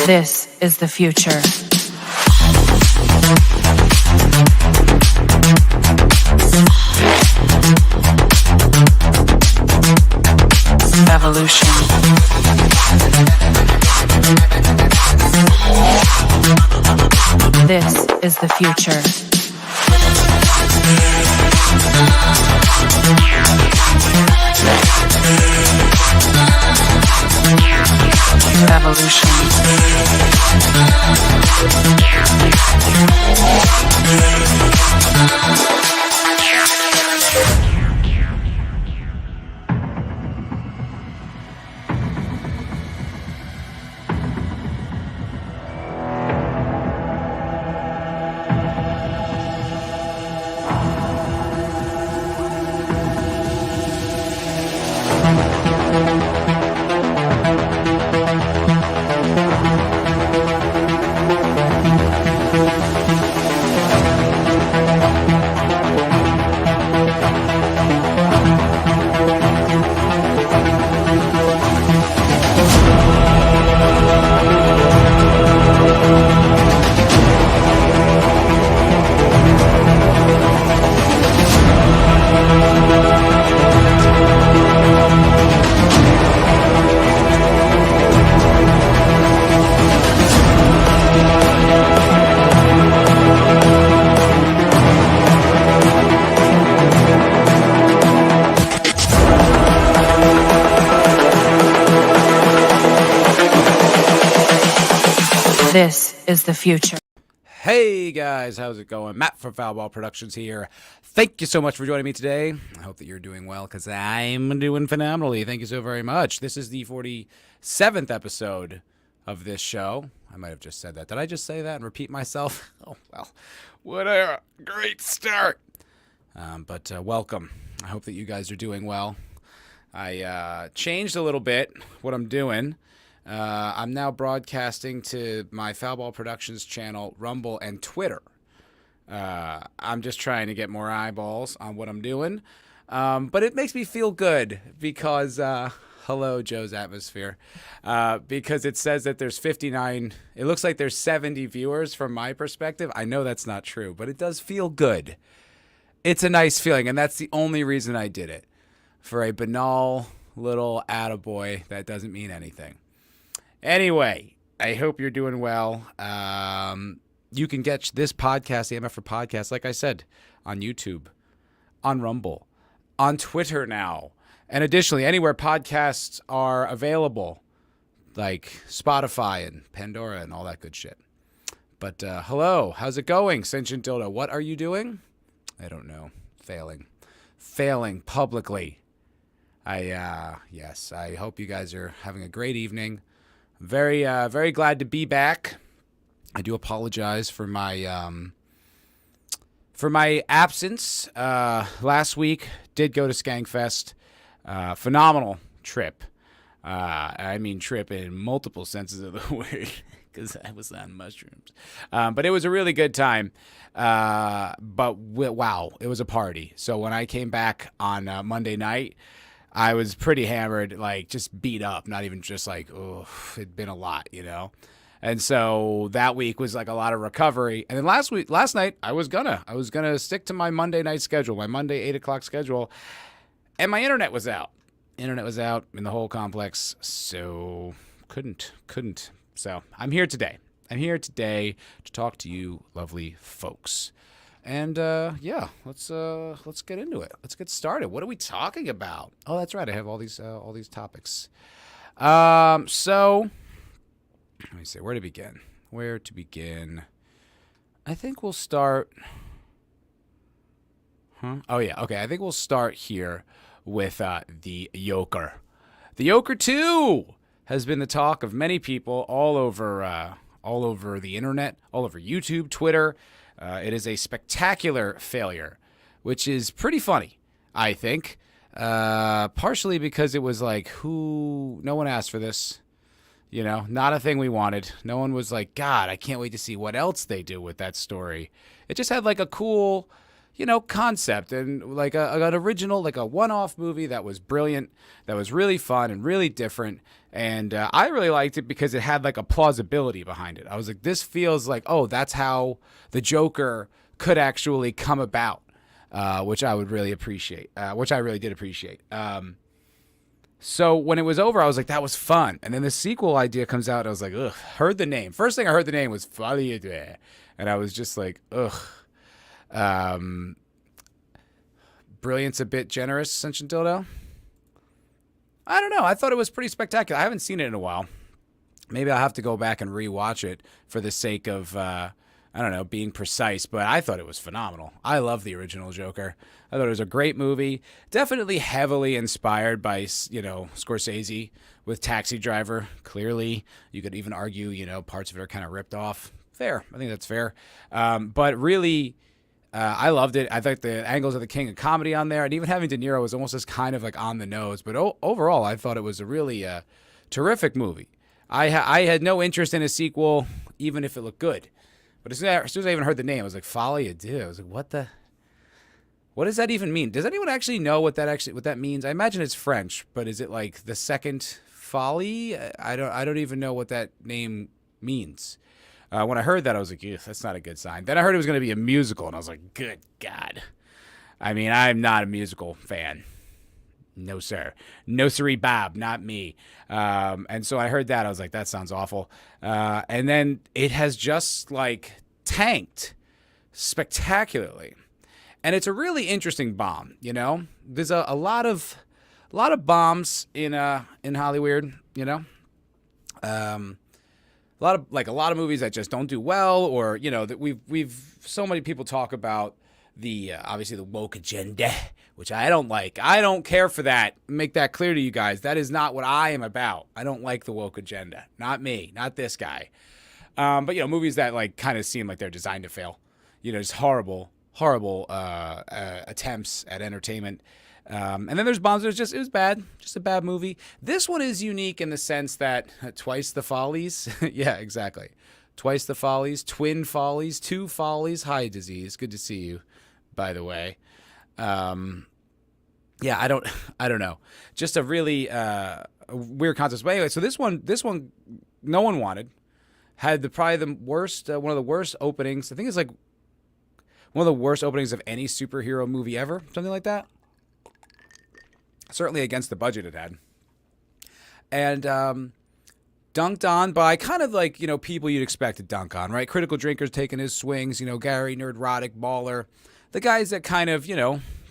This is the future. Evolution. This is the future. Evolution. This is the future. Hey guys, how's it going? Matt from Foulball Productions here. Thank you so much for joining me today. I hope that you're doing well because I'm doing phenomenally. Thank you so very much. This is the 47th episode of this show. I might have just said that. Did I just say that and repeat myself? Oh, well, what a great start. But welcome. I hope that you guys are doing well. I changed a little bit what I'm doing. I'm now broadcasting to my Foulball Productions channel, Rumble, and Twitter. I'm just trying to get more eyeballs on what I'm doing. But it makes me feel good because, hello, Joe's Atmosphere, because it says that there's 59, it looks like there's 70 viewers from my perspective. I know that's not true, but it does feel good. It's a nice feeling, and that's the only reason I did it. For a banal little attaboy that doesn't mean anything. Anyway, I hope you're doing well. You can get this podcast, the MFer Podcast, like I said, on YouTube, on Rumble, on Twitter now. And additionally, anywhere podcasts are available, like Spotify and Pandora and all that good shit. But hello, how's it going, Sentient Dildo? What are you doing? I don't know. Failing publicly. Yes, I hope you guys are having a great evening. Very glad to be back. I do apologize for my absence. Last week did go to Skankfest. Phenomenal trip. I mean trip in multiple senses of the word because I was on mushrooms. But it was a really good time. But wow, it was a party. So when I came back on Monday night, I was pretty hammered, like just beat up, not even just like, oh, it'd been a lot, you know? And so that week was like a lot of recovery. And then last night, I was gonna stick to my Monday night schedule, my Monday 8 o'clock schedule. And my internet was out. Internet was out in the whole complex. So couldn't. So I'm here today. To talk to you lovely folks. And yeah, let's get into it. Let's get started. What are we talking about? Oh, that's right. I have all these topics. So let me see where to begin. I think we'll start. Oh yeah. Okay. I think we'll start here with the Joker. The Joker 2 has been the talk of many people all over the internet, all over YouTube, Twitter. It is a spectacular failure, which is pretty funny, I think. Partially because it was like, no one asked for this. You know, not a thing we wanted. No one was like, God, I can't wait to see what else they do with that story. It just had like a cool concept and like an original, like a one-off movie that was brilliant, that was really fun and really different. And I really liked it because it had like a plausibility behind it. I was like, this feels like, oh, that's how the Joker could actually come about, which I would really appreciate, which I really did appreciate. So when it was over, I was like, that was fun. And then the sequel idea comes out, and I was like, ugh, heard the name. First thing I heard the name was Foulball, and I was just like, ugh. Brilliant's a bit generous, Ascension Dildo. I don't know. I thought it was pretty spectacular. I haven't seen it in a while. Maybe I'll have to go back and rewatch it for the sake of, being precise. But I thought it was phenomenal. I love the original Joker. I thought it was a great movie. Definitely heavily inspired by, Scorsese with Taxi Driver. Clearly, you could even argue, parts of it are kind of ripped off. Fair. I think that's fair. But really, I loved it. I thought the angles of the king of comedy on there, and even having De Niro was almost just kind of like on the nose. But overall, I thought it was a really terrific movie. I had no interest in a sequel, even if it looked good. But as soon as I even heard the name, I was like, Folly you do. I was like, what does that even mean? Does anyone actually know what that means? I imagine it's French, but is it like the second Folly? I don't even know what that name means. When I heard that, I was like, that's not a good sign. Then I heard it was going to be a musical, and I was like, good God. I mean, I'm not a musical fan. No, sir. No, sirree, Bob, not me. And so I heard that. I was like, that sounds awful. And then it has just, like, tanked spectacularly. And it's a really interesting bomb, There's a lot of bombs in Hollywood, a lot of movies that just don't do well, or that we've so many people talk about the obviously the woke agenda, which I don't like. I don't care for that. Make that clear to you guys. That is not what I am about. I don't like the woke agenda. Not me. Not this guy. But movies that like kind of seem like they're designed to fail. Just horrible attempts at entertainment. And then there's bombs. It was bad. Just a bad movie. This one is unique in the sense that twice the follies. Yeah, exactly. Twice the follies, twin follies, two follies. Hi, disease. Good to see you, by the way. Yeah, I don't know. Just a really weird concept. But anyway, so this one, no one wanted. Had probably the worst, one of the worst openings. I think it's like one of the worst openings of any superhero movie ever. Something like that. Certainly against the budget it had. And dunked on by kind of like, people you'd expect to dunk on, right? Critical Drinker's taking his swings, Gary, Nerdrotic, Baller. The guys that kind of,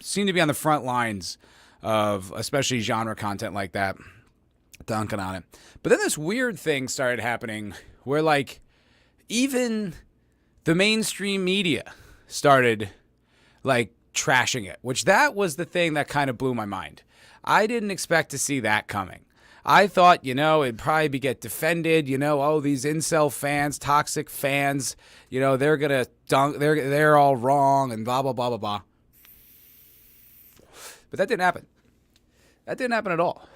seem to be on the front lines of especially genre content like that, dunking on it. But then this weird thing started happening where, like, even the mainstream media started, like, trashing it, which that was the thing that kind of blew my mind. I didn't expect to see that coming. I thought, it'd probably get defended, these incel fans, toxic fans, they're going to dunk, they're all wrong and blah, blah, blah, blah, blah. But that didn't happen. That didn't happen at all.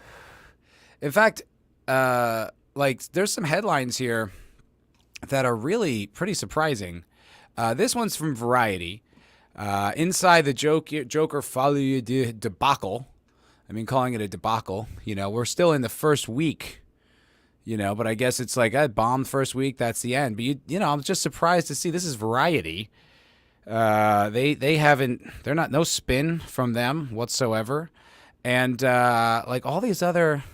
In fact, there's some headlines here that are really pretty surprising. This one's from Variety. Inside the Joker Folie debacle. I mean, calling it a debacle, we're still in the first week, but I guess it's like I bombed first week. That's the end. But I'm just surprised to see this is Variety. They're not, no spin from them whatsoever. And, like all these other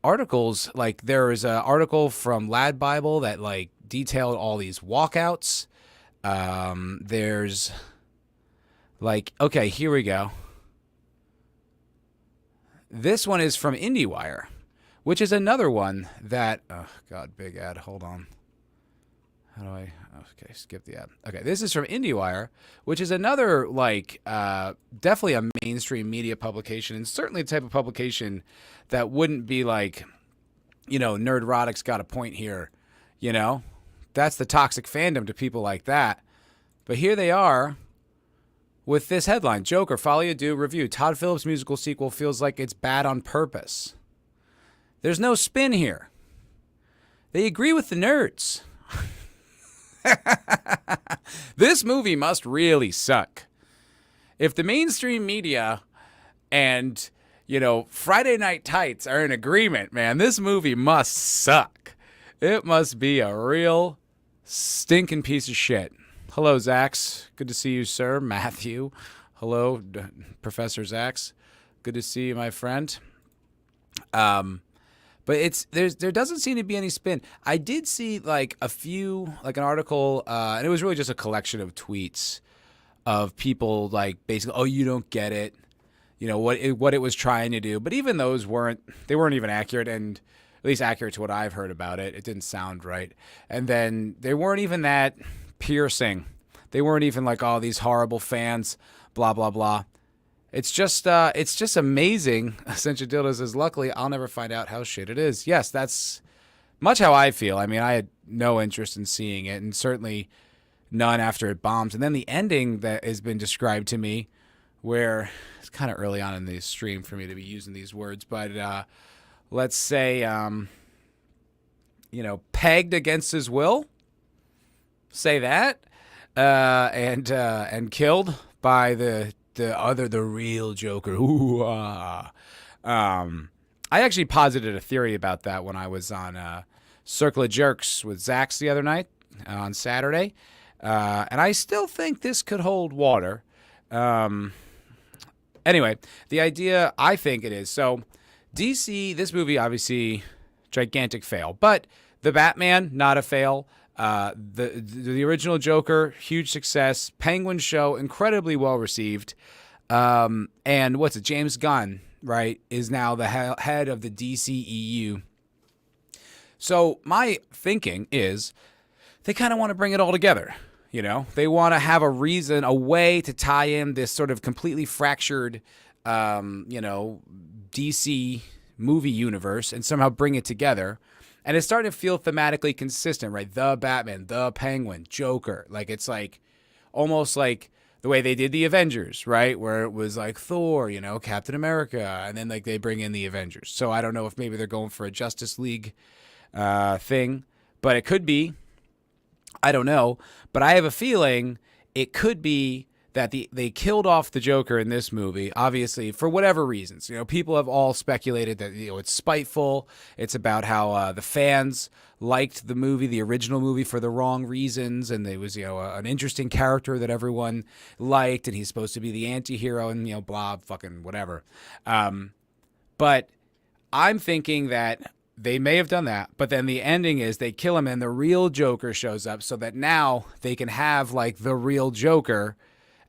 articles, like there is an article from Lad Bible that like detailed all these walkouts. There's like, okay, here we go. This one is from IndieWire, which is another one that, oh God, big ad. Hold on. How do I, okay, skip the ad. Okay, this is from IndieWire, which is another, like, definitely a mainstream media publication, and certainly the type of publication that wouldn't be like, Nerdrotic's got a point here, That's the toxic fandom to people like that. But here they are with this headline, Joker, Folie à Deux review. Todd Phillips' musical sequel feels like it's bad on purpose. There's no spin here. They agree with the nerds. This movie must really suck. if the mainstream media and, Friday Night Tights are in agreement, man, this movie must suck. It must be a real stinking piece of shit. Hello, Zax. Good to see you, sir. Matthew. Hello, Professor Zax. Good to see you, my friend. But there doesn't seem to be any spin. I did see like an article, and it was really just a collection of tweets of people like basically, oh, you don't get it, what it was trying to do. But even those weren't even accurate, and at least accurate to what I've heard about it. It didn't sound right, and then they weren't even that piercing. They weren't even like, oh, these horrible fans, blah blah blah. It's just amazing. Essential Dildo says, luckily, I'll never find out how shit it is. Yes, that's much how I feel. I mean, I had no interest in seeing it, and certainly none after it bombs. And then the ending that has been described to me, where it's kind of early on in the stream for me to be using these words, but let's say, pegged against his will, say that, and killed by the real Joker. Ooh, I actually posited a theory about that when I was on Circle of Jerks with Zax the other night on Saturday, and I still think this could hold water. Anyway, the idea, I think it is. So DC, this movie, obviously, gigantic fail, but the Batman, not a fail. The original Joker, huge success. Penguin show, incredibly well received. And what's it? James Gunn, right, is now the head of the DCEU. So my thinking is they kind of want to bring it all together. They want to have a reason, a way to tie in this sort of completely fractured, DC movie universe and somehow bring it together. And it's starting to feel thematically consistent, right? The Batman, the Penguin, Joker. Like, it's like almost like the way they did the Avengers, right? Where it was like Thor, Captain America, and then like they bring in the Avengers. So I don't know if maybe they're going for a Justice League thing, but it could be. I don't know. But I have a feeling it could be that they killed off the Joker in this movie, obviously, for whatever reasons. People have all speculated that, it's spiteful. It's about how the fans liked the movie, the original movie, for the wrong reasons. And there was, an interesting character that everyone liked, and he's supposed to be the anti-hero and, blah, fucking whatever. But I'm thinking that they may have done that, but then the ending is they kill him and the real Joker shows up so that now they can have, like, the real Joker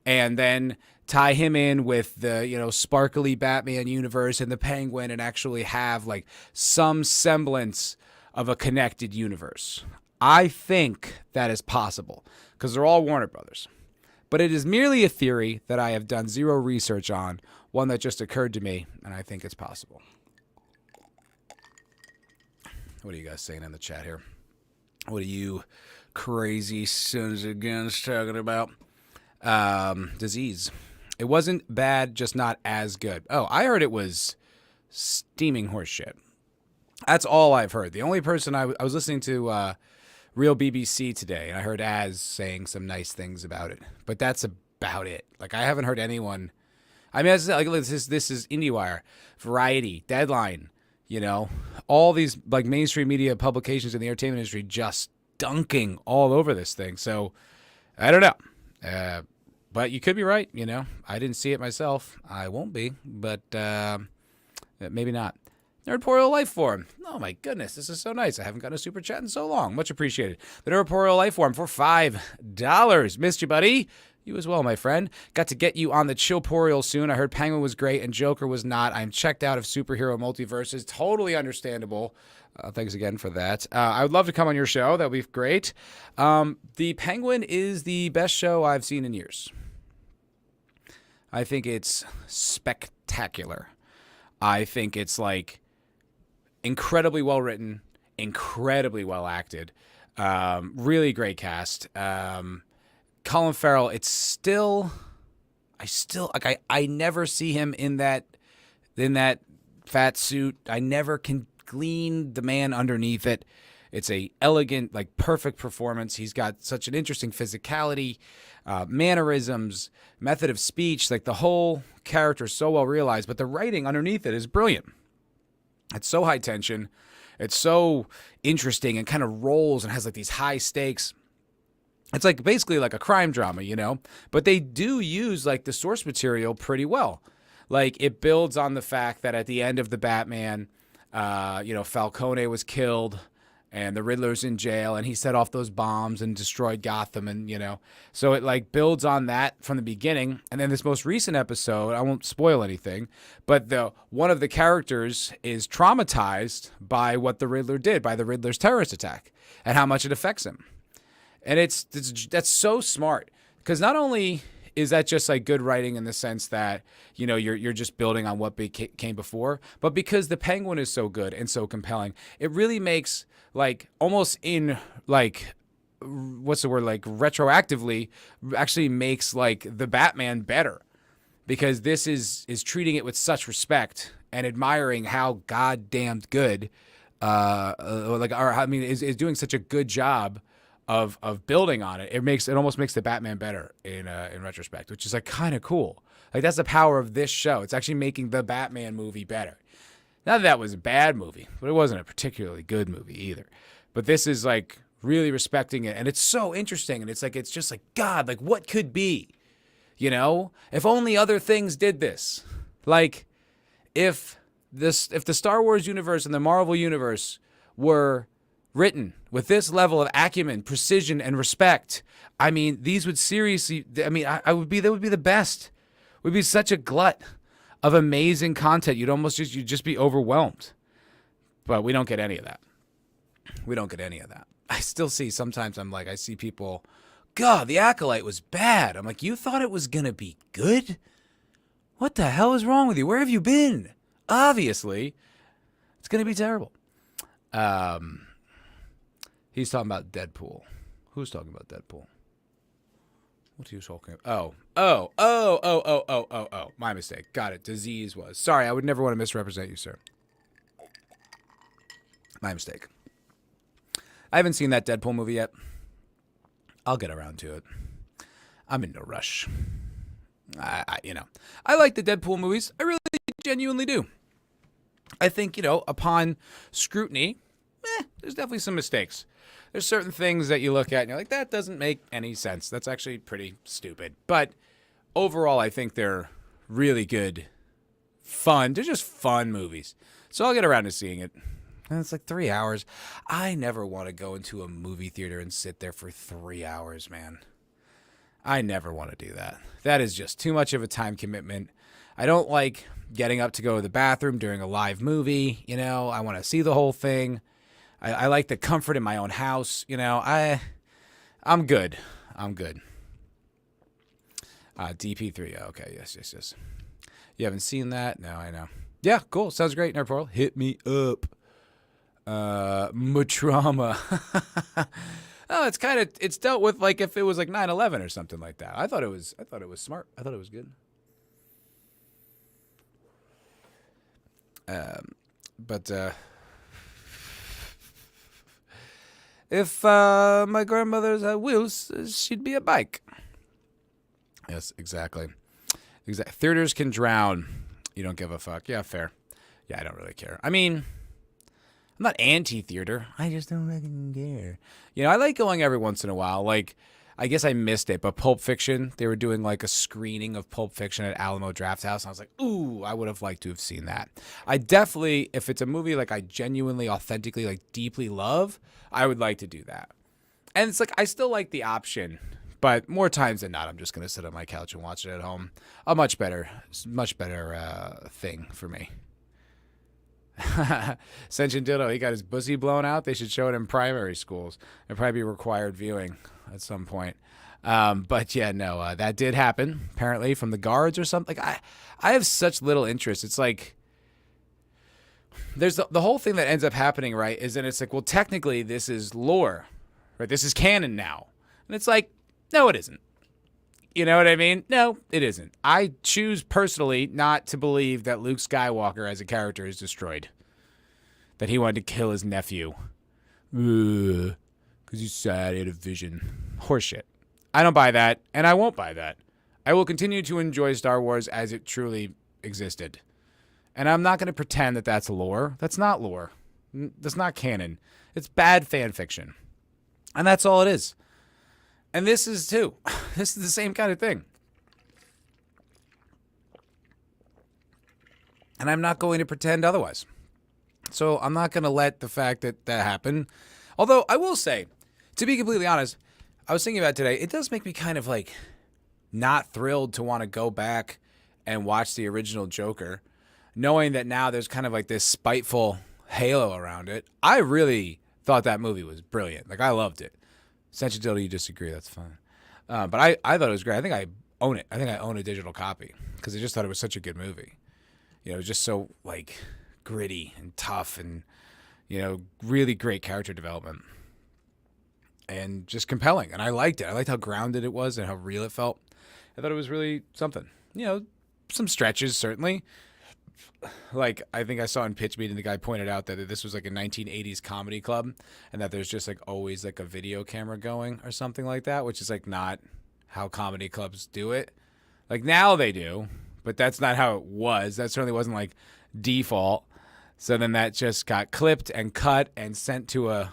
and then tie him in with the, sparkly Batman universe and the Penguin and actually have like some semblance of a connected universe. I think that is possible because they're all Warner Brothers. But it is merely a theory that I have done zero research on, one that just occurred to me, and I think it's possible. What are you guys saying in the chat here? What are you crazy sons of guns talking about? Disease. It wasn't bad, just not as good. Oh, I heard it was steaming horseshit. That's all I've heard. The only person I was listening to Real BBC today, and I heard Az saying some nice things about it, but that's about it. Like, I haven't heard anyone. I mean, like, this is IndieWire, Variety, Deadline. All these like mainstream media publications in the entertainment industry just dunking all over this thing. So I don't know. But you could be right, I didn't see it myself. I won't be, but maybe not. Nerdporeal Life Form. Oh my goodness, this is so nice. I haven't gotten a super chat in so long. Much appreciated. The Nerdporeal Life Form for $5. Missed you, buddy. You as well, my friend. Got to get you on the Chillporeal soon. I heard Penguin was great and Joker was not. I'm checked out of superhero multiverses. Totally understandable. Thanks again for that. I would love to come on your show. That would be great. The Penguin is the best show I've seen in years. I think it's spectacular. I think it's like incredibly well written, incredibly well acted, really great cast. Colin Farrell, I never see him in that fat suit. I never can glean the man underneath it. It's a elegant, like perfect performance. He's got such an interesting physicality. mannerisms, method of speech, like the whole character is so well realized, but the writing underneath it is brilliant. It's so high tension. It's so interesting and kind of rolls and has like these high stakes. It's like basically like a crime drama, you know, but they do use like the source material pretty well. Like it builds on the fact that at the end of the Batman, Falcone was killed and the Riddler's in jail and he set off those bombs and destroyed Gotham. And, so it like builds on that from the beginning. And then this most recent episode, I won't spoil anything, but one of the characters is traumatized by what the Riddler did, by the Riddler's terrorist attack and how much it affects him. And that's so smart because not only is that just like good writing in the sense that, you're just building on what came before, but because the Penguin is so good and so compelling, it really makes like almost in like, what's the word? Like retroactively actually makes like the Batman better because this is treating it with such respect and admiring how goddamn good, is doing such a good job of building on it. It almost makes the Batman better in retrospect, which is like kind of cool. Like that's the power of this show. It's actually making the Batman movie better. Not that was a bad movie, but it wasn't a particularly good movie either. But this is like really respecting it, and it's so interesting. And it's just like God, like what could be, if only other things did this. Like if the Star Wars universe and the Marvel universe were written with this level of acumen, precision, and respect, I mean, these would seriously, they would be the best. We'd be such a glut of amazing content. You'd just be overwhelmed. But we don't get any of that. I still see, sometimes I see people, God, the Acolyte was bad. I'm like, you thought it was going to be good? What the hell is wrong with you? Where have you been? Obviously, it's going to be terrible. He's talking about Deadpool. Who's talking about Deadpool? What are you talking about? Oh. My mistake. Got it. Disease was. Sorry, I would never want to misrepresent you, sir. My mistake. I haven't seen that Deadpool movie yet. I'll get around to it. I'm in no rush. I like the Deadpool movies. I really genuinely do. I think, upon scrutiny, there's definitely some mistakes. There's certain things that you look at and you're like, that doesn't make any sense. That's actually pretty stupid. But overall, I think they're really good, fun. They're just fun movies. So I'll get around to seeing it. And it's like 3 hours. I never want to go into a movie theater and sit there for 3 hours, man. I never want to do that. That is just too much of a time commitment. I don't like getting up to go to the bathroom during a live movie. I want to see the whole thing. I like the comfort in my own house. I'm good. DP3. Okay. Yes. You haven't seen that? No, I know. Yeah, cool. Sounds great. Nerd Portal. Hit me up. Matrama. Oh, it's dealt with like if it was like 9/11 or something like that. I thought it was smart. I thought it was good. If my grandmother's wheels, she'd be a bike. Yes, exactly. Theaters can drown. You don't give a fuck. Yeah, fair. Yeah, I don't really care. I mean, I'm not anti-theater. I just don't fucking care. I like going every once in a while. Like, I guess I missed it, but Pulp Fiction, they were doing like a screening of Pulp Fiction at Alamo Drafthouse. And I was like, ooh, I would have liked to have seen that. I definitely, if it's a movie like I genuinely, authentically, like deeply love, I would like to do that. And it's like, I still like the option, but more times than not, I'm just going to sit on my couch and watch it at home. A much better thing for me. Sentient Dildo, he got his pussy blown out. They should show it in primary schools. It'd probably be required viewing at some point. But yeah, no, that did happen, apparently, from the guards or something. Like, I have such little interest. It's like, there's the whole thing that ends up happening, right, is then it's like, well, technically, this is lore, right? This is canon now. And it's like, no, it isn't. You know what I mean? No, it isn't. I choose personally not to believe that Luke Skywalker as a character is destroyed. That he wanted to kill his nephew. Because he's sad, he had a vision. Horseshit. I don't buy that, and I won't buy that. I will continue to enjoy Star Wars as it truly existed. And I'm not going to pretend that that's lore. That's not lore. That's not canon. It's bad fan fiction. And that's all it is. And this is too. This is the same kind of thing. And I'm not going to pretend otherwise. So I'm not going to let the fact that that happened. Although I will say, to be completely honest, I was thinking about it today, it does make me kind of like not thrilled to want to go back and watch the original Joker, knowing that now there's kind of like this spiteful halo around it. I really thought that movie was brilliant. Like, I loved it. Sensibility, you disagree, that's fine. But I thought it was great. I think I own it. I think I own a digital copy because I just thought it was such a good movie. You know, it was just so, like, gritty and tough and, you know, really great character development. And just compelling. And I liked it. I liked how grounded it was and how real it felt. I thought it was really something. You know, some stretches, certainly. Like, I think I saw in Pitch Meeting, the guy pointed out that this was like a 1980s comedy club and that there's just like always like a video camera going or something like that, which is like not how comedy clubs do it. Like, now they do, but that's not how it was. That certainly wasn't like default. So then that just got clipped and cut and sent to a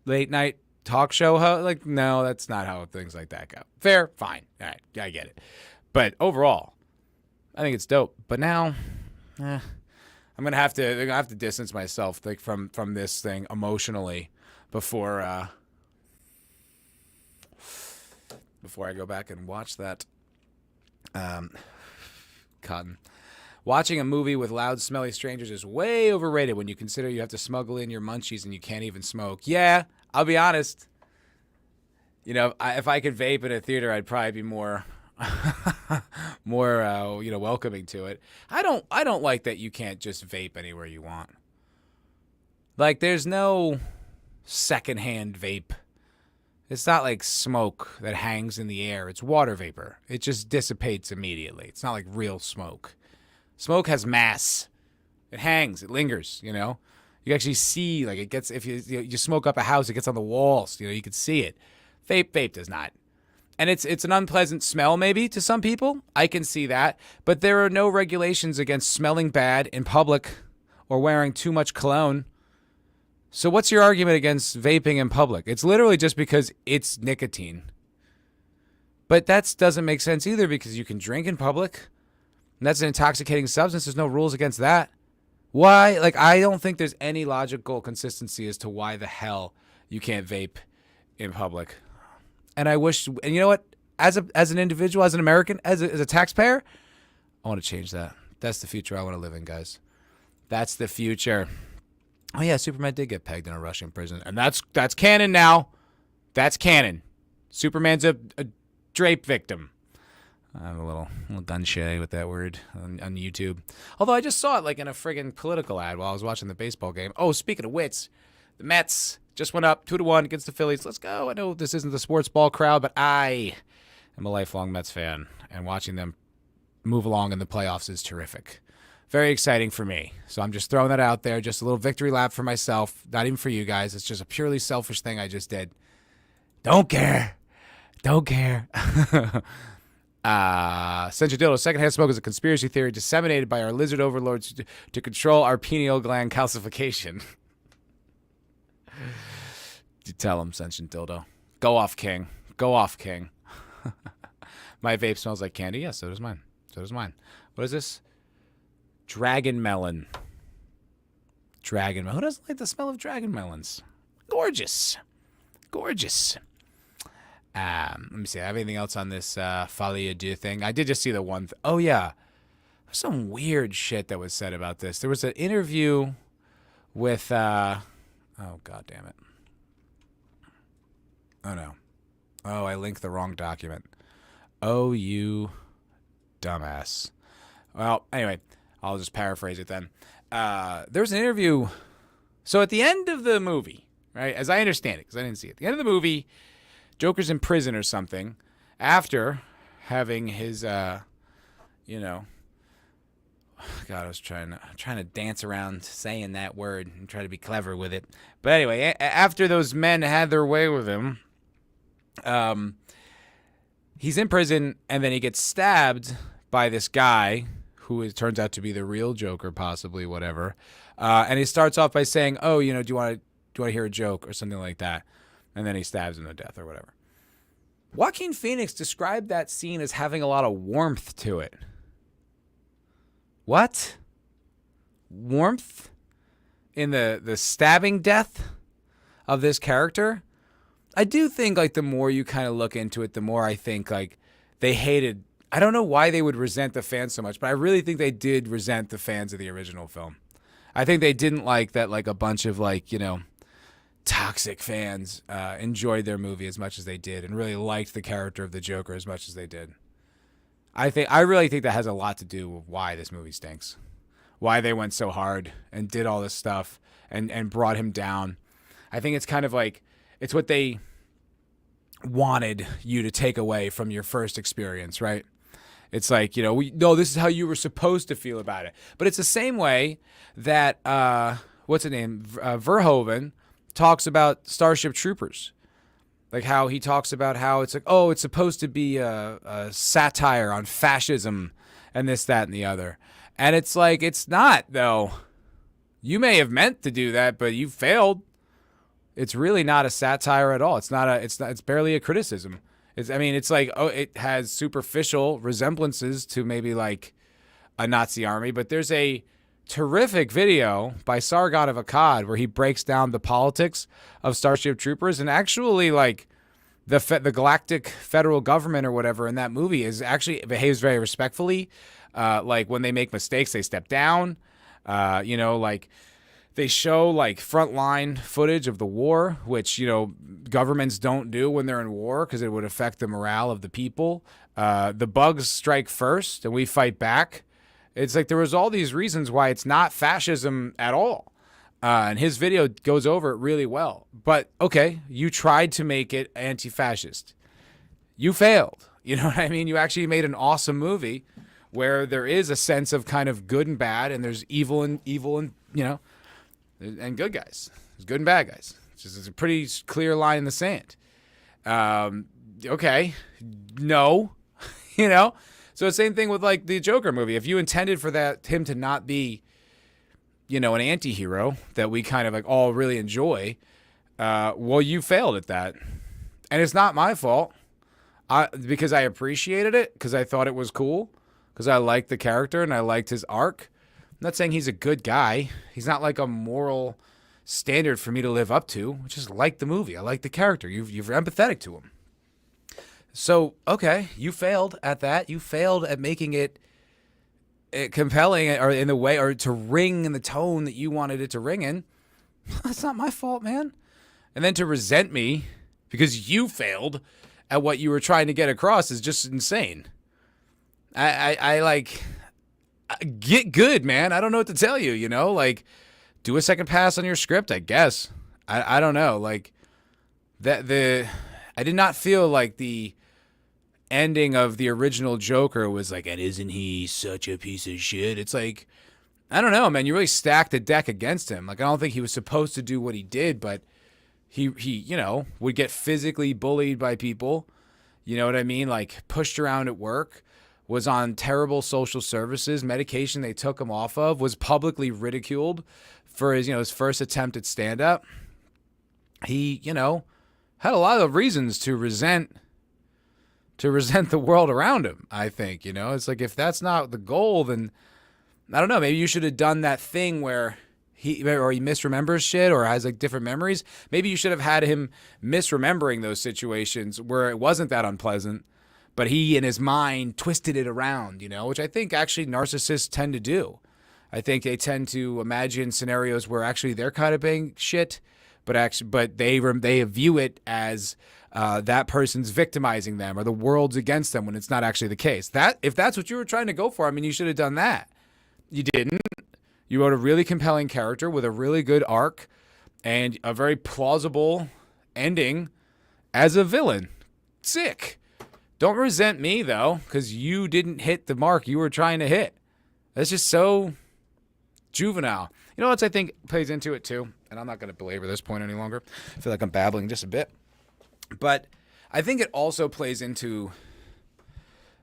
late night talk show. Like, no, that's not how things like that go. Fair, fine. All right, I get it. But overall, I think it's dope. But now, I'm gonna have to distance myself like from this thing emotionally before I go back and watch that. Cotton. Watching a movie with loud, smelly strangers is way overrated when you consider you have to smuggle in your munchies and you can't even smoke. Yeah, I'll be honest. You know, if I could vape in a theater, I'd probably be more welcoming to it. I don't like that you can't just vape anywhere you want. Like, there's no secondhand vape. It's not like smoke that hangs in the air. It's water vapor. It just dissipates immediately. It's not like real smoke. Smoke has mass. It hangs. It lingers, you know? You actually see, like, it gets, if you smoke up a house, it gets on the walls. You know, you can see it. Vape does not. And it's an unpleasant smell maybe to some people. I can see that. But there are no regulations against smelling bad in public or wearing too much cologne. So what's your argument against vaping in public? It's literally just because it's nicotine. But that doesn't make sense either because you can drink in public. And that's an intoxicating substance. There's no rules against that. Why? Like, I don't think there's any logical consistency as to why the hell you can't vape in public. And I wish, and you know what? As an individual, as an American, as a taxpayer, I want to change that. That's the future I want to live in, guys. That's the future. Oh yeah, Superman did get pegged in a Russian prison, and that's canon now. That's canon. Superman's a drape victim. I'm a little gun shy with that word on YouTube. Although I just saw it like in a friggin' political ad while I was watching the baseball game. Oh, speaking of which, the Mets just went up 2-1 against the Phillies. Let's go. I know this isn't the sports ball crowd, but I am a lifelong Mets fan, and watching them move along in the playoffs is terrific. Very exciting for me. So I'm just throwing that out there. Just a little victory lap for myself. Not even for you guys. It's just a purely selfish thing I just did. Don't care. Sencha Dildo, secondhand smoke is a conspiracy theory disseminated by our lizard overlords to control our pineal gland calcification. You tell him, Sencha Dildo. Go off, King. Go off, King. My vape smells like candy. Yes, so does mine. What is this? Dragon melon. Who doesn't like the smell of dragon melons? Gorgeous. Let me see. I have anything else on this Folie à Deux thing? I did just see the one. Oh, yeah. There's some weird shit that was said about this. There was an interview with... oh, God damn it. Oh, no. Oh, I linked the wrong document. Oh, you dumbass. Well, anyway, I'll just paraphrase it then. There was an interview. So at the end of the movie, right, as I understand it, because I didn't see it, at the end of the movie, Joker's in prison or something after having his, God, I was trying to dance around saying that word and try to be clever with it. But anyway, after those men had their way with him, He's in prison, and then he gets stabbed by this guy who turns out to be the real Joker, possibly, whatever. And he starts off by saying, "Oh, do you want to hear a joke?" or something like that. And then he stabs him to death or whatever. Joaquin Phoenix described that scene as having a lot of warmth to it. What? Warmth in the stabbing death of this character? I do think, like, the more you kind of look into it, the more I think, like, they hated... I don't know why they would resent the fans so much, but I really think they did resent the fans of the original film. I think they didn't like that, like, a bunch of, like, toxic fans enjoyed their movie as much as they did and really liked the character of the Joker as much as they did. I really think that has a lot to do with why this movie stinks. Why they went so hard and did all this stuff and brought him down. I think it's kind of like... It's what they wanted you to take away from your first experience, right? It's like, this is how you were supposed to feel about it. But it's the same way that, what's his name? Verhoeven talks about Starship Troopers. Like how he talks about how it's like, oh, it's supposed to be a satire on fascism and this, that, and the other. And it's like, it's not, though. You may have meant to do that, but you failed. It's really not a satire at all. It's barely a criticism. It's like, oh, it has superficial resemblances to maybe like a Nazi army, but there's a terrific video by Sargon of Akkad where he breaks down the politics of Starship Troopers, and actually like the galactic federal government or whatever in that movie is actually behaves very respectfully. Like when they make mistakes, they step down, like they show like frontline footage of the war, which, governments don't do when they're in war because it would affect the morale of the people. The bugs strike first and we fight back. It's like there was all these reasons why it's not fascism at all. And his video goes over it really well. But, okay, you tried to make it anti-fascist. You failed. You know what I mean? You actually made an awesome movie where there is a sense of kind of good and bad, and there's evil and and good guys. There's good and bad guys. It's a pretty clear line in the sand. Okay. No. So the same thing with like the Joker movie. If you intended for him to not be, an anti-hero that we kind of like all really enjoy, well, you failed at that. And it's not my fault. Because I appreciated it, because I thought it was cool, because I liked the character and I liked his arc. I'm not saying he's a good guy. He's not like a moral standard for me to live up to. I just like the movie. I like the character. You're empathetic to him. So, okay, you failed at that. You failed at making it compelling or in the way or to ring in the tone that you wanted it to ring in. That's not my fault, man. And then to resent me because you failed at what you were trying to get across is just insane. I like... Get good, man. I don't know what to tell you, like do a second pass on your script, I guess. I don't know. Like I did not feel like the ending of the original Joker was like, and isn't he such a piece of shit? It's like, I don't know, man. You really stacked the deck against him. Like, I don't think he was supposed to do what he did, but he would get physically bullied by people. You know what I mean? Like pushed around at work. Was on terrible social services, medication they took him off of, was publicly ridiculed for his first attempt at stand-up. He, had a lot of reasons to resent the world around him, I think, It's like, if that's not the goal, then, I don't know, maybe you should have done that thing where he misremembers shit or has, like, different memories. Maybe you should have had him misremembering those situations where it wasn't that unpleasant, but he, in his mind, twisted it around, which I think actually narcissists tend to do. I think they tend to imagine scenarios where actually they're kind of being shit, but they view it as that person's victimizing them or the world's against them when it's not actually the case. If that's what you were trying to go for, you should have done that. You didn't. You wrote a really compelling character with a really good arc and a very plausible ending as a villain. Sick. Don't resent me, though, because you didn't hit the mark you were trying to hit. That's just so juvenile. You know what I think plays into it, too? And I'm not going to belabor this point any longer. I feel like I'm babbling just a bit. But I think it also plays into,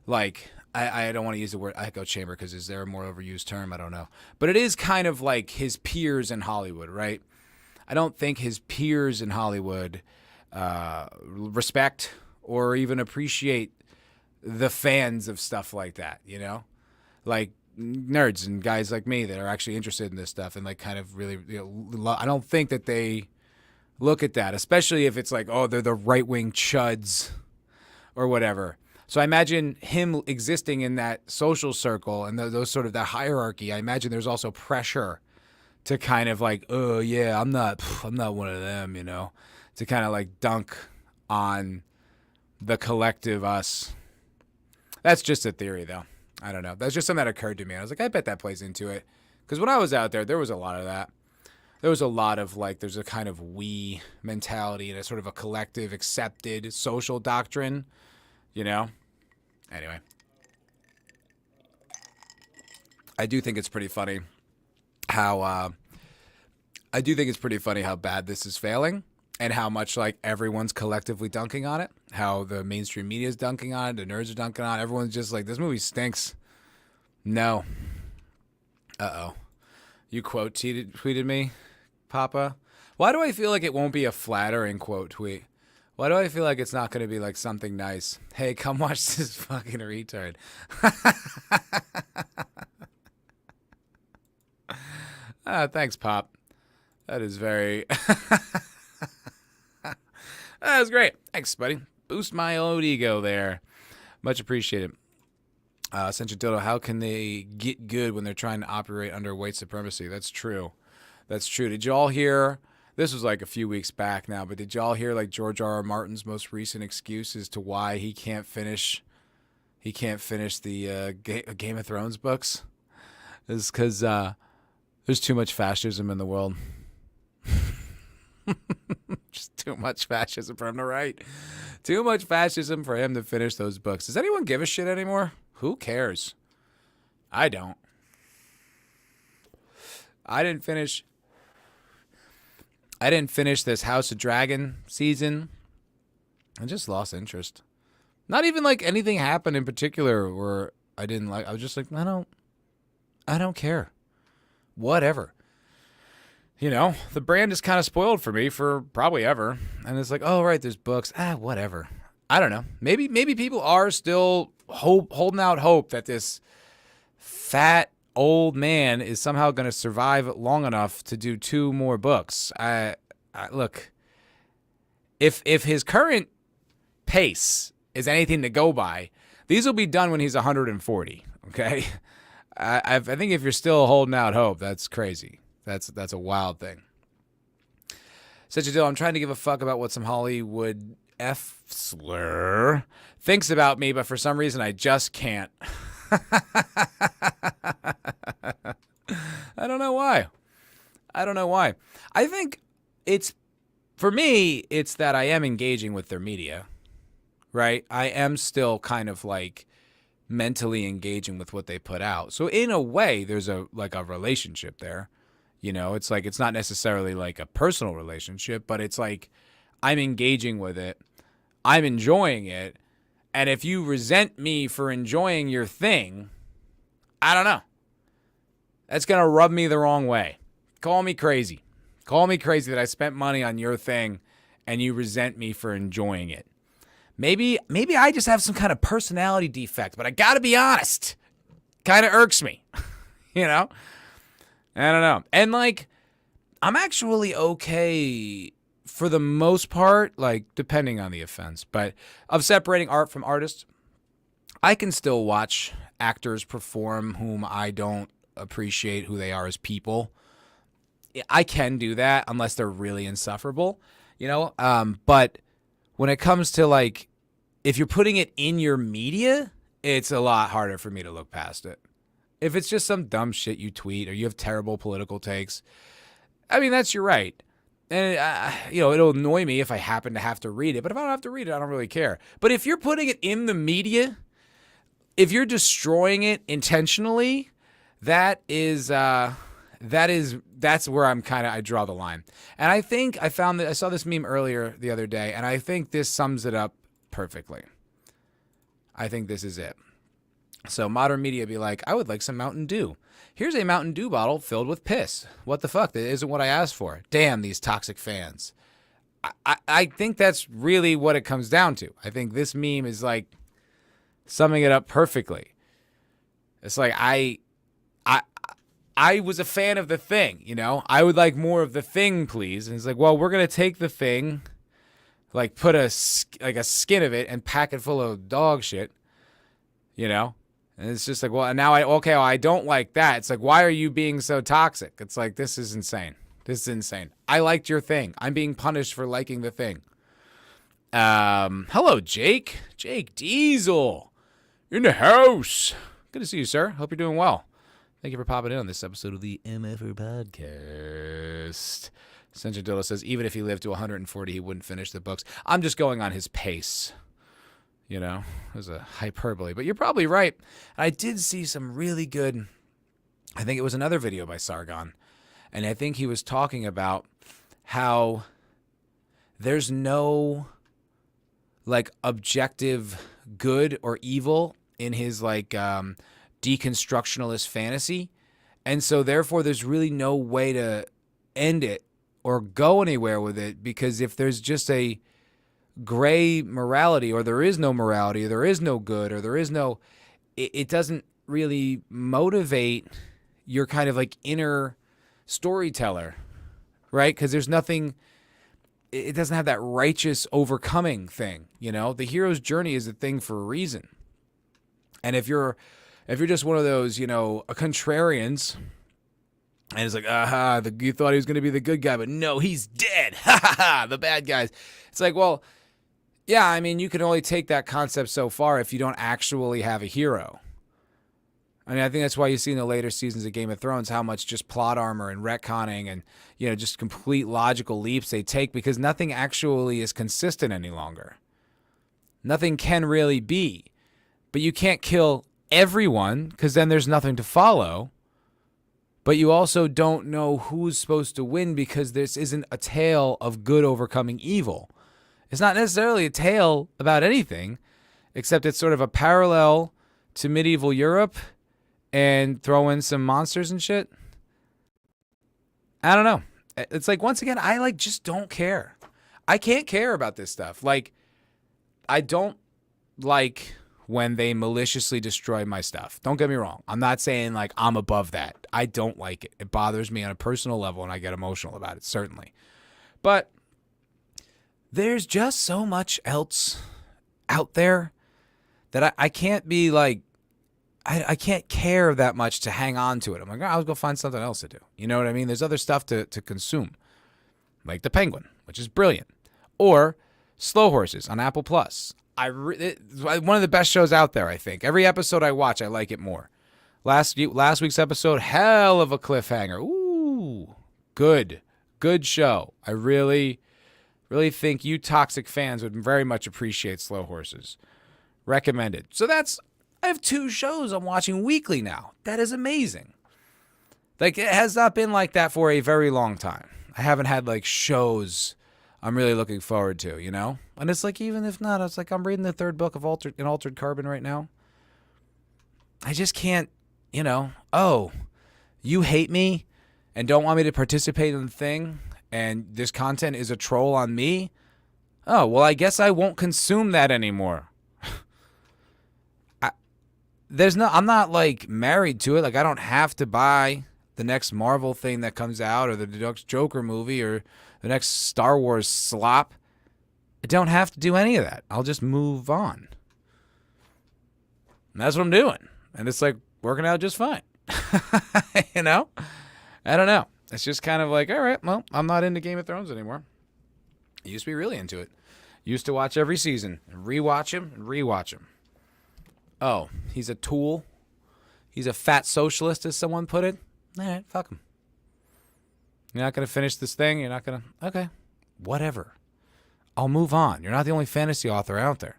like, I don't want to use the word echo chamber because is there a more overused term? I don't know. But it is kind of like his peers in Hollywood, right? I don't think his peers in Hollywood respect or even appreciate the fans of stuff like that, you know? Like nerds and guys like me that are actually interested in this stuff and like kind of really, I don't think that they look at that, especially if it's like, oh, they're the right-wing chuds or whatever. So I imagine him existing in that social circle and those sort of that hierarchy. I imagine there's also pressure to kind of like, oh yeah, I'm not one of them, you know, to kind of like dunk on the collective us. That's just a theory though. I don't know. That's just something that occurred to me. I was like, I bet that plays into it. Because when I was out there was a lot of that. There was a lot of like, there's a kind of we mentality and a sort of a collective accepted social doctrine, you know? Anyway. I do think it's pretty funny how bad this is failing and how much like everyone's collectively dunking on it, how the mainstream media is dunking on it, the nerds are dunking on it. Everyone's just like, this movie stinks. No. Uh-oh. You quote tweeted me, Papa? Why do I feel like it won't be a flattering quote tweet? Why do I feel like it's not going to be like something nice? Hey, come watch this fucking retard. Thanks, Pop. That is very... That was great. Thanks, buddy. Boost my old ego there. Much appreciated. Central Dodo, how can they get good when they're trying to operate under white supremacy? That's true. That's true. Did y'all hear... This was like a few weeks back now, but did y'all hear like George R.R. Martin's most recent excuse as to why he can't finish the Game of Thrones books? Is because there's too much fascism in the world. Just too much fascism for him to write. Too much fascism for him to finish those books. Does anyone give a shit anymore? Who cares? I don't. I didn't finish this House of Dragon season. I just lost interest. Not even like anything happened in particular where I didn't like. I was just like, I don't care. Whatever. You know, the brand is kind of spoiled for me for probably ever. And it's like, oh, right, there's books. Whatever. I don't know. Maybe people are still holding out hope that this fat old man is somehow going to survive long enough to do 2 more books. Look, if his current pace is anything to go by, these will be done when he's 140. Okay, I think if you're still holding out hope, that's crazy. That's a wild thing. Such a deal. I'm trying to give a fuck about what some Hollywood F slur thinks about me, but for some reason I just can't. I don't know why. I think for me, it's that I am engaging with their media, right? I am still kind of like mentally engaging with what they put out. So in a way, there's a relationship there. You know, it's like, it's not necessarily like a personal relationship, but it's like I'm engaging with it. I'm enjoying it. And if you resent me for enjoying your thing, I don't know. That's going to rub me the wrong way. Call me crazy. Call me crazy that I spent money on your thing and you resent me for enjoying it. Maybe I just have some kind of personality defect, but I got to be honest. Kind of irks me. You know? I don't know. And like, I'm actually okay for the most part, like depending on the offense, but of separating art from artists. I can still watch actors perform whom I don't appreciate who they are as people. I can do that unless they're really insufferable, you know? But when it comes to like, if you're putting it in your media, it's a lot harder for me to look past it. If it's just some dumb shit you tweet or you have terrible political takes, I mean, that's your right. And, it'll annoy me if I happen to have to read it. But if I don't have to read it, I don't really care. But if you're putting it in the media, if you're destroying it intentionally, that's where I draw the line. And I think I saw this meme earlier the other day, and I think this sums it up perfectly. I think this is it. So modern media be like, I would like some Mountain Dew. Here's a Mountain Dew bottle filled with piss. What the fuck? That isn't what I asked for. Damn, these toxic fans. I think that's really what it comes down to. I think this meme is like summing it up perfectly. It's like I was a fan of The Thing, you know? I would like more of The Thing, please. And it's like, well, we're going to take The Thing, like put a skin of it and pack it full of dog shit, you know? And it's just like, well, now I don't like that. It's like, why are you being so toxic? It's like, this is insane. This is insane. I liked your thing. I'm being punished for liking The Thing. Hello, Jake. Jake Diesel. You're in the house. Good to see you, sir. Hope you're doing well. Thank you for popping in on this episode of the MFer Podcast. Senjadilla says, even if he lived to 140, he wouldn't finish the books. I'm just going on his pace. You know, it was a hyperbole. But you're probably right. I did see some really good, I think it was another video by Sargon. And I think he was talking about how there's no, like, objective good or evil in his, like, deconstructionalist fantasy. And so, therefore, there's really no way to end it or go anywhere with it, because if there's just a gray morality, or there is no morality, or there is no good, or there is no, it doesn't really motivate your kind of, like, inner storyteller, right? Because there's nothing, it doesn't have that righteous overcoming thing, you know? The hero's journey is a thing for a reason. And if you're just one of those, you know, contrarians, and it's like, you thought he was going to be the good guy, but no, he's dead. Ha ha ha, the bad guys. It's like, well, yeah, I mean, you can only take that concept so far if you don't actually have a hero. I mean, I think that's why you see in the later seasons of Game of Thrones how much just plot armor and retconning and, you know, just complete logical leaps they take, because nothing actually is consistent any longer. Nothing can really be. But you can't kill everyone, because then there's nothing to follow. But you also don't know who's supposed to win, because this isn't a tale of good overcoming evil. It's not necessarily a tale about anything, except it's sort of a parallel to medieval Europe and throw in some monsters and shit. I don't know. It's like, once again, I just don't care. I can't care about this stuff. Like, I don't like when they maliciously destroy my stuff. Don't get me wrong. I'm not saying like I'm above that. I don't like it. It bothers me on a personal level, and I get emotional about it, certainly. But there's just so much else out there that I can't be like, I can't care that much to hang on to it. I'm like, I'll go find something else to do. You know what I mean? There's other stuff to consume, like The Penguin, which is brilliant, or Slow Horses on Apple Plus. It's one of the best shows out there, I think. Every episode I watch, I like it more. Last week's episode, hell of a cliffhanger. Ooh, good show. I really think you toxic fans would very much appreciate Slow Horses. Recommended. So I have 2 shows I'm watching weekly now. That is amazing. Like, it has not been like that for a very long time. I haven't had like shows I'm really looking forward to, you know? And it's like, even if not, it's like I'm reading the 3rd book of Altered Carbon right now. I just can't, you know, oh, you hate me and don't want me to participate in the thing, and this content is a troll on me? Oh, well, I guess I won't consume that anymore. I'm not like married to it. Like, I don't have to buy the next Marvel thing that comes out, or the next Joker movie, or the next Star Wars slop. I don't have to do any of that. I'll just move on. And that's what I'm doing. And it's like working out just fine. You know? I don't know. It's just kind of like, all right, well, I'm not into Game of Thrones anymore. I used to be really into it. Used to watch every season and rewatch him. Oh, he's a tool. He's a fat socialist, as someone put it. All right, fuck him. You're not going to finish this thing? You're not going to... Okay, whatever. I'll move on. You're not the only fantasy author out there.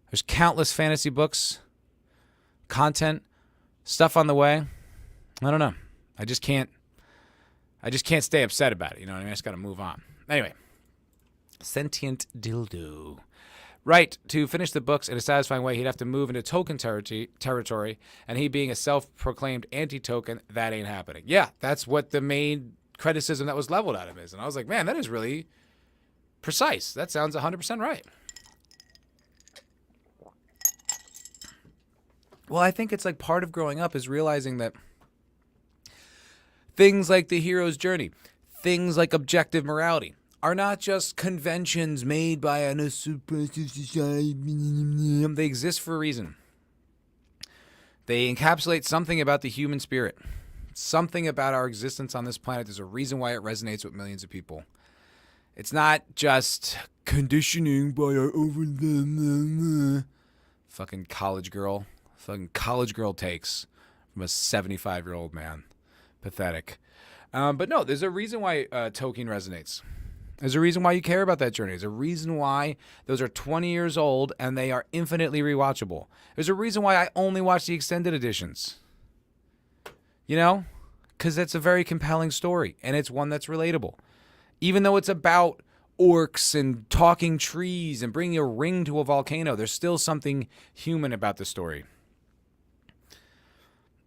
There's countless fantasy books, content, stuff on the way. I don't know. I just can't stay upset about it. You know what I mean? I just got to move on. Anyway. Sentient Dildo. Right, to finish the books in a satisfying way, he'd have to move into token territory, and he being a self-proclaimed anti-token, that ain't happening. Yeah, that's what the main criticism that was leveled at him is. And I was like, man, that is really precise. That sounds 100% right. Well, I think it's like part of growing up is realizing that things like the hero's journey, things like objective morality, are not just conventions made by a suppressive society. They exist for a reason. They encapsulate something about the human spirit, something about our existence on this planet. There's a reason why it resonates with millions of people. It's not just conditioning by our fucking college girl takes from a 75-year-old man. Pathetic. But no, there's a reason why Tolkien resonates. There's a reason why you care about that journey. There's a reason why those are 20 years old and they are infinitely rewatchable. There's a reason why I only watch the extended editions. You know? Because it's a very compelling story, and it's one that's relatable. Even though it's about orcs and talking trees and bringing a ring to a volcano, there's still something human about the story.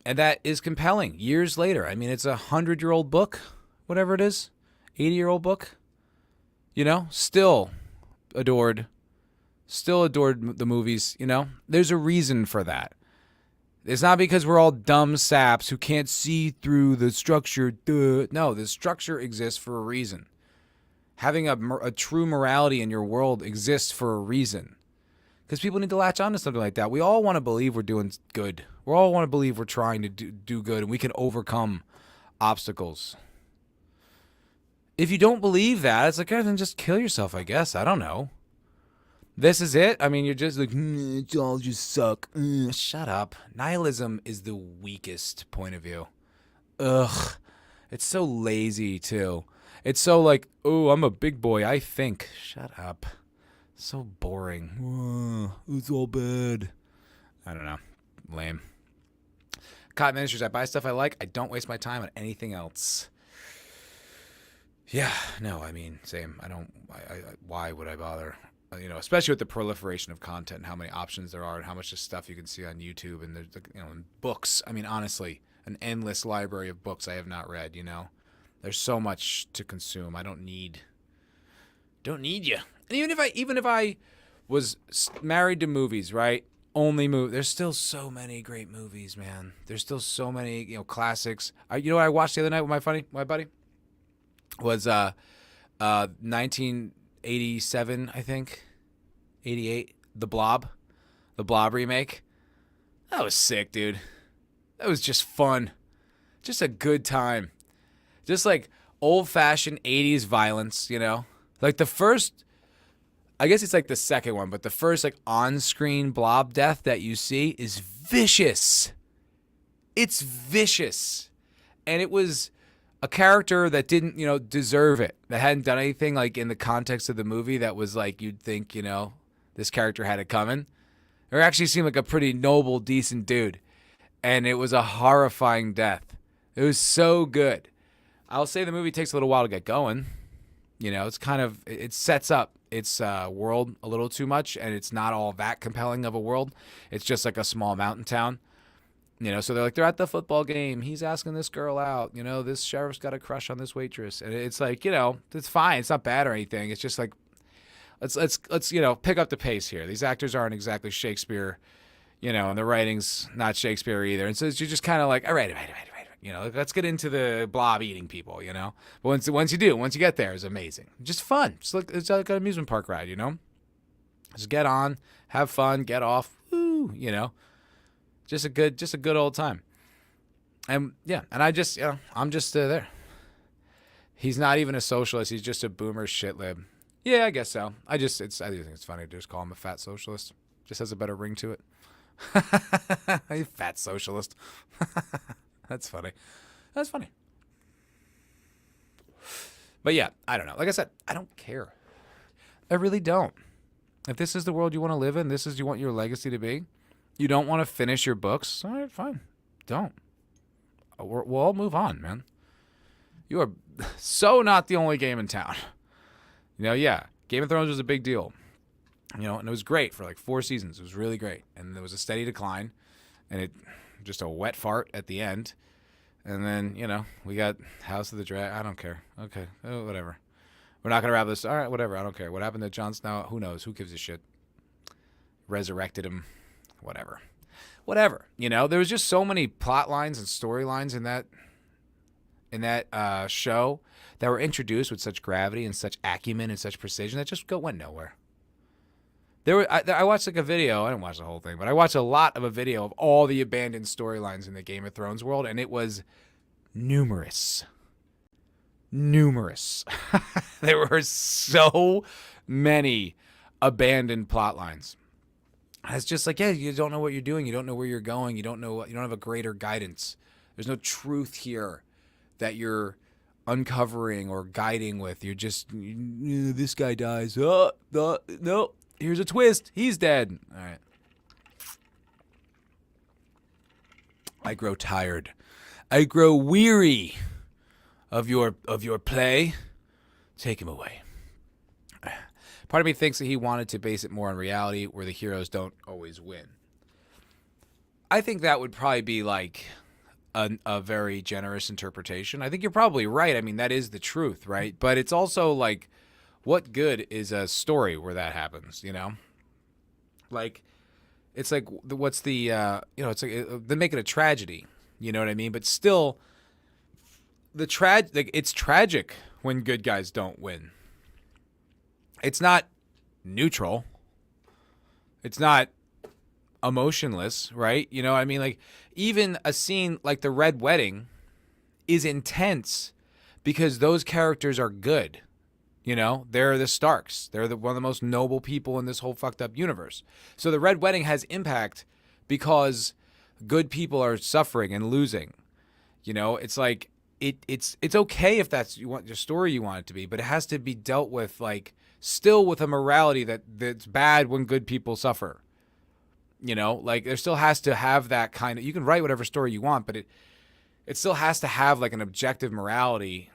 And that is compelling years later. I mean, it's a 100-year-old book, whatever it is, 80-year-old book. You know, still adored the movies, you know. There's a reason for that. It's not because we're all dumb saps who can't see through the structure. No, the structure exists for a reason. Having a true morality in your world exists for a reason. Because people need to latch on to something like that. We all want to believe we're doing good. We all want to believe we're trying to do good and we can overcome obstacles. If you don't believe that, it's like, then just kill yourself, I guess. I don't know. This is it? I mean, you're just like, it's all just suck. Shut up. Nihilism is the weakest point of view. Ugh. It's so lazy, too. It's so like, oh, I'm a big boy, I think. Shut up. So boring. It's all bad. I don't know. Lame. Cotton Ministries, I buy stuff I like. I don't waste my time on anything else. Yeah, no, I mean, same. Why would I bother? You know, especially with the proliferation of content and how many options there are and how much just stuff you can see on YouTube and there's, you know, books. I mean, honestly, an endless library of books I have not read, you know. There's so much to consume. I don't need you. And even if I was married to movies, right? Only movie. There's still so many great movies, man. There's still so many, you know, classics. You know what I watched the other night with my buddy? Was 1987, I think, 88, The Blob remake. That was sick, dude. That was just fun, just a good time, just like old-fashioned 80s violence, you know. Like the first, I guess it's like the second one, but the first like on-screen blob death that you see is vicious. It's vicious, and it was a character that didn't, you know, deserve it, that hadn't done anything like in the context of the movie that was like you'd think, you know, this character had it coming. Or actually seemed like a pretty noble, decent dude. And it was a horrifying death. It was so good. I'll say the movie takes a little while to get going. You know, it's kind of, it sets up its world a little too much, and it's not all that compelling of a world. It's just like a small mountain town. You know, so they're at the football game. He's asking this girl out. You know, this sheriff's got a crush on this waitress. And it's like, you know, it's fine. It's not bad or anything. It's just like, let's you know, pick up the pace here. These actors aren't exactly Shakespeare, you know, and the writing's not Shakespeare either. And so you're just kind of like, all right. You know, let's get into the blob eating people, you know. But once you get there, it's amazing. Just fun. It's like an amusement park ride, you know. Just get on, have fun, get off, woo, you know. Just a good old time. And yeah, and I'm just there. He's not even a socialist. He's just a boomer shitlib. Yeah, I guess so. I do think it's funny to just call him a fat socialist. Just has a better ring to it. You fat socialist. That's funny. That's funny. But yeah, I don't know. Like I said, I don't care. I really don't. If this is the world you want to live in, this is you want your legacy to be, you don't want to finish your books, all right, fine. Don't. We'll all move on, man. You are so not the only game in town. You know, yeah, Game of Thrones was a big deal. And it was great for like 4 seasons. It was really great. And there was a steady decline, and it just a wet fart at the end. And then, we got House of the Dragon. I don't care. Okay, whatever. We're not going to wrap this. All right, whatever. I don't care. What happened to Jon Snow? Who knows? Who gives a shit? Resurrected him. Whatever. There was just so many plot lines and storylines in that show that were introduced with such gravity and such acumen and such precision that just went nowhere. I watched like a video. I didn't watch the whole thing, but I watched a lot of a video of all the abandoned storylines in the Game of Thrones world, and it was numerous. There were so many abandoned plot lines. It's just like, you don't know what you're doing. You don't know where you're going. You don't have a greater guidance. There's no truth here that you're uncovering or guiding with. You're just, this guy dies. No. Here's a twist. He's dead. All right. I grow tired. I grow weary of your play. Take him away. Part of me thinks that he wanted to base it more on reality where the heroes don't always win. I think that would probably be like a very generous interpretation. I think you're probably right. I mean, that is the truth, right? But it's also like, what good is a story where that happens, Like, it's like, what's the, it's like, they make it a tragedy, you know what I mean? But still, it's tragic when good guys don't win. It's not neutral. It's not emotionless, right? I mean, like, even a scene like the Red Wedding is intense because those characters are good. They're the Starks. They're one of the most noble people in this whole fucked up universe. So the Red Wedding has impact because good people are suffering and losing. It's like it's okay if that's your story you want it to be, but it has to be dealt with like still with a morality that's bad when good people suffer. Like there still has to have that kind of. You can write whatever story you want, but it still has to have like an objective morality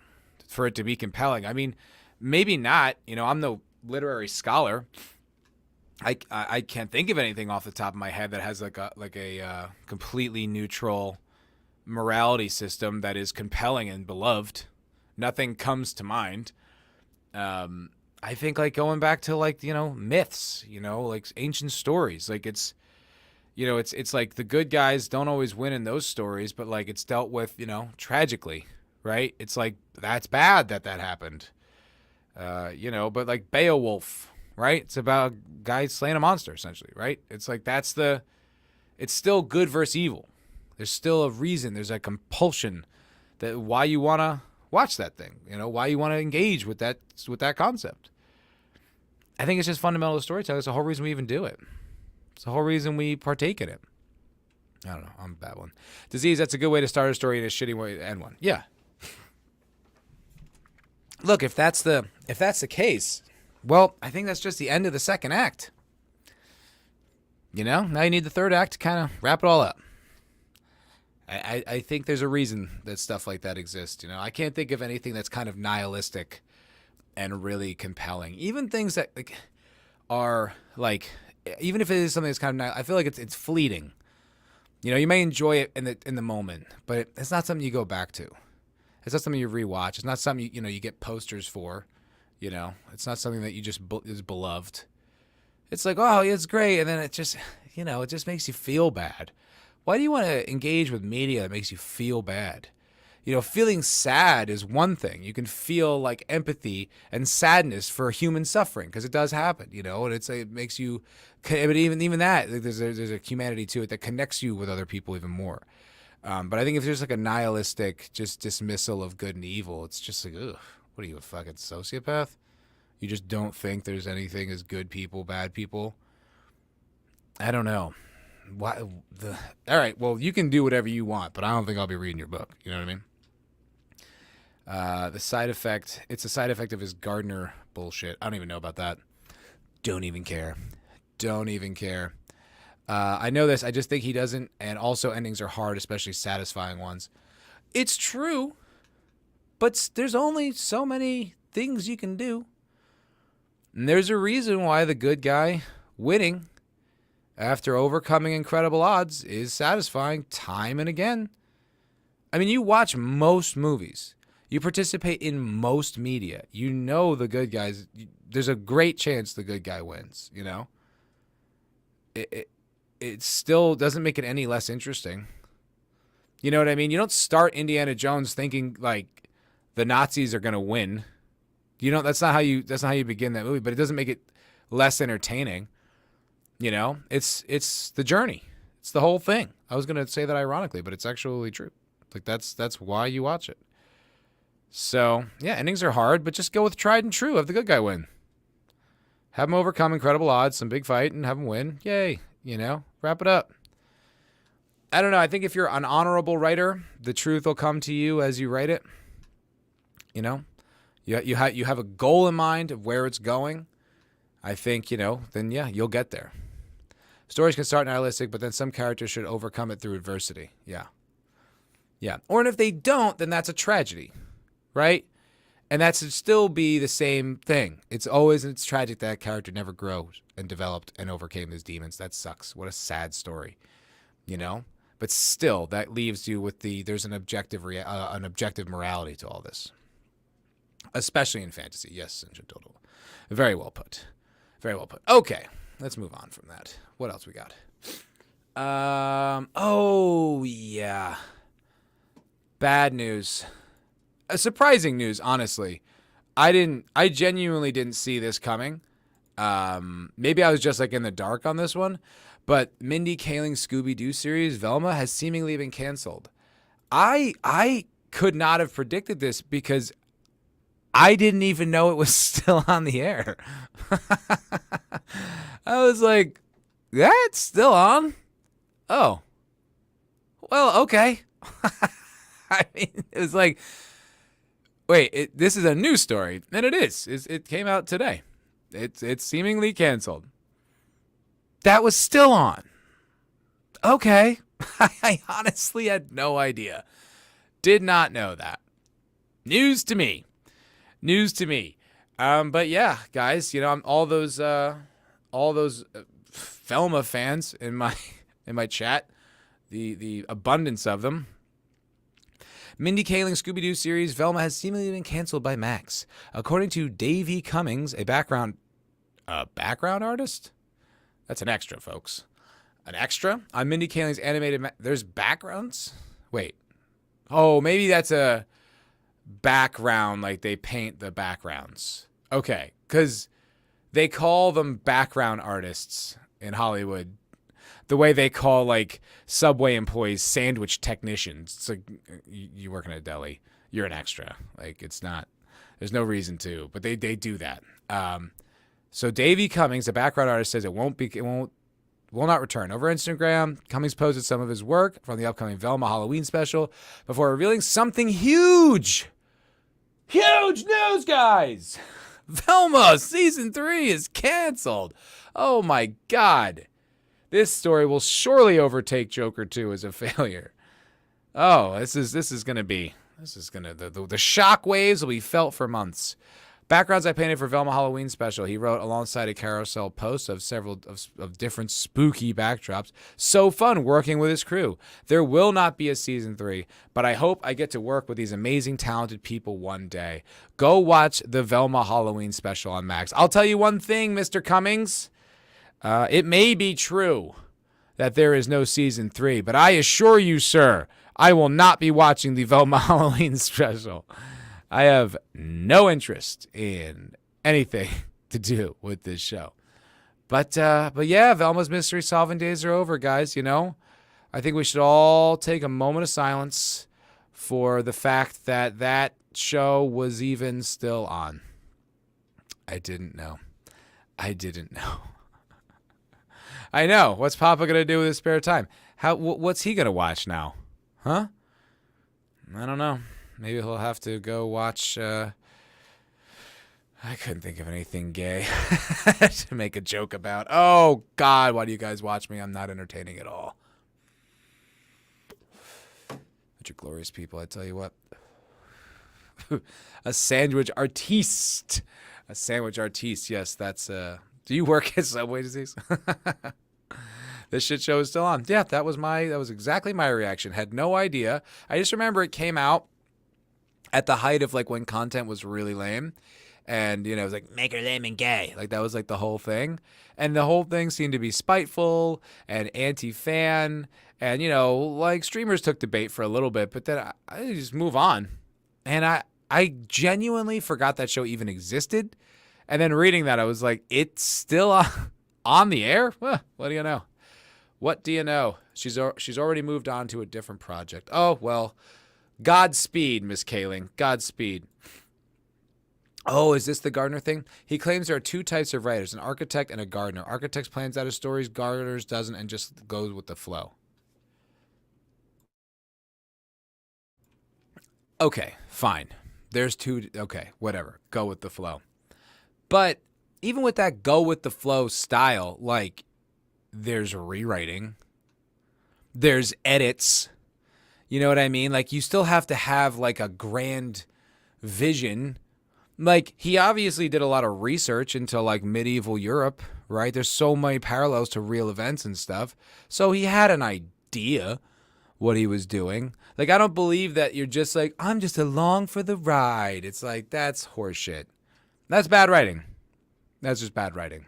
for it to be compelling. I mean. Maybe not. I'm no literary scholar. I can't think of anything off the top of my head that has like a completely neutral morality system that is compelling and beloved. Nothing comes to mind. I think like going back to like myths. Like ancient stories. Like it's like the good guys don't always win in those stories, but like it's dealt with tragically, right? It's like that's bad that happened. But like Beowulf, right? It's about a guy slaying a monster, essentially, right? It's like it's still good versus evil. There's still a reason. There's a compulsion that why you want to watch that thing, why you want to engage with that concept. I think it's just fundamental to storytelling. It's the whole reason we even do it. It's the whole reason we partake in it. I don't know. I'm a bad one. Disease, that's a good way to start a story and a shitty way to end one. Yeah. Look, if that's the case, well, I think that's just the end of the second act. Now you need the third act to kind of wrap it all up. I think there's a reason that stuff like that exists. I can't think of anything that's kind of nihilistic and really compelling. Even things that like are like, even if it is something that's kind of I feel like it's fleeting. You may enjoy it in the moment, but it's not something you go back to. It's not something you rewatch. It's not something you get posters for. It's not something that you just is beloved. It's like, oh, it's great, and then it just it just makes you feel bad. Why do you want to engage with media that makes you feel bad? Feeling sad is one thing. You can feel like empathy and sadness for human suffering because it does happen. And it makes you. But even that, there's a humanity to it that connects you with other people even more. But I think if there's like a nihilistic just dismissal of good and evil, it's just like, ugh, what are you, a fucking sociopath? You just don't think there's anything as good people, bad people? I don't know. Why? All right, well, you can do whatever you want, but I don't think I'll be reading your book. You know what I mean? The side effect, it's a side effect of his Gardner bullshit. I don't even know about that. Don't even care. I know this. I just think he doesn't. And also endings are hard, especially satisfying ones. It's true. But there's only so many things you can do. And there's a reason why the good guy winning after overcoming incredible odds is satisfying time and again. I mean, you watch most movies. You participate in most media. You know the good guys. There's a great chance the good guy wins, you know? It still doesn't make it any less interesting. You know what I mean? You don't start Indiana Jones thinking like the Nazis are going to win. You know, that's not how you begin that movie, but it doesn't make it less entertaining. You know, it's the journey. It's the whole thing. I was going to say that ironically, but it's actually true. Like that's why you watch it. So, yeah, endings are hard, but just go with tried and true. Have the good guy win. Have him overcome incredible odds, some big fight, and have him win. Yay. You know, wrap it up. I don't know. I think if you're an honorable writer, the truth will come to you as you write it. You know, you have a goal in mind of where it's going. I think, you know, then, yeah, you'll get there. Stories can start nihilistic, but then some characters should overcome it through adversity. Yeah. Yeah. Or if they don't, then that's a tragedy, right? And that should still be the same thing. It's tragic that character never grows and developed and overcame his demons. That sucks. What a sad story, you know? But still, that leaves you with there's an objective morality to all this, especially in fantasy. Yes, Sinjin Total. Very well put. Very well put. Okay, let's move on from that. What else we got? Oh, yeah. Bad news. Surprising news, honestly. I genuinely didn't see this coming. Maybe I was just like in the dark on this one. But Mindy Kaling's Scooby-Doo series, Velma, has seemingly been canceled. I could not have predicted this because I didn't even know it was still on the air. I was like, that's still on? Oh. Well, okay. I mean, it was like, wait, this is a news story. And it is. It came out today. It's seemingly canceled. That was still on. Okay. I honestly had no idea. Did not know that. News to me. But yeah, guys, you know, I'm all those Velma fans in my chat, the abundance of them. Mindy Kaling's Scooby-Doo series, Velma, has seemingly been canceled by Max. According to Davey Cummings, a background artist? That's an extra, folks. An extra? On Mindy Kaling's animated... There's backgrounds? Wait. Oh, maybe that's a background, like they paint the backgrounds. Okay, because they call them background artists in Hollywood. The way they call, like, Subway employees sandwich technicians. It's like, you work in a deli. You're an extra. Like, it's not... There's no reason to. But they do that. So Davey Cummings, a background artist, says it will not return. Over Instagram, Cummings posted some of his work from the upcoming Velma Halloween special before revealing something huge. Huge news, guys! Velma Season 3 is canceled. Oh, my God. This story will surely overtake Joker 2 as a failure. Oh, this is gonna the shock waves will be felt for months. Backgrounds I painted for Velma Halloween special. He wrote alongside a carousel post of several of different spooky backdrops. So fun working with his crew. There will not be a season 3, but I hope I get to work with these amazing, talented people one day. Go watch the Velma Halloween special on Max. I'll tell you one thing, Mr. Cummings. It may be true that there is no season 3, but I assure you, sir, I will not be watching the Velma Halloween special. I have no interest in anything to do with this show. But yeah, Velma's mystery solving days are over, guys. You know, I think we should all take a moment of silence for the fact that show was even still on. I didn't know. I know. What's Papa going to do with his spare time? What's he going to watch now? Huh? I don't know. Maybe he'll have to go watch... I couldn't think of anything gay to make a joke about. Oh, God, why do you guys watch me? I'm not entertaining at all. Bunch of glorious people, I tell you what. A sandwich artiste. A sandwich artiste. Yes, that's. Do you work at Subway Disease? This shit show is still on. Yeah, that was exactly my reaction. Had no idea. I just remember it came out at the height of like when content was really lame. And, it was like, make her lame and gay. Like, that was like the whole thing. And the whole thing seemed to be spiteful and anti-fan. And, like streamers took the bait for a little bit, but then I just move on. And I genuinely forgot that show even existed. And then reading that, I was like, it's still on the air? What do you know? What do you know? She's already moved on to a different project. Oh, well, Godspeed, Miss Kaling. Godspeed. Oh, is this the gardener thing? He claims there are two types of writers, an architect and a gardener. Architects plans out his stories, gardeners doesn't, and just goes with the flow. Okay, fine. There's two. Okay, whatever. Go with the flow. But even with that go with the flow style, like, there's rewriting. There's edits. You know what I mean? Like, you still have to have, like, a grand vision. Like, he obviously did a lot of research into, like, medieval Europe, right? There's so many parallels to real events and stuff. So he had an idea what he was doing. Like, I don't believe that you're just like, I'm just along for the ride. It's like, that's horseshit. That's bad writing. That's just bad writing,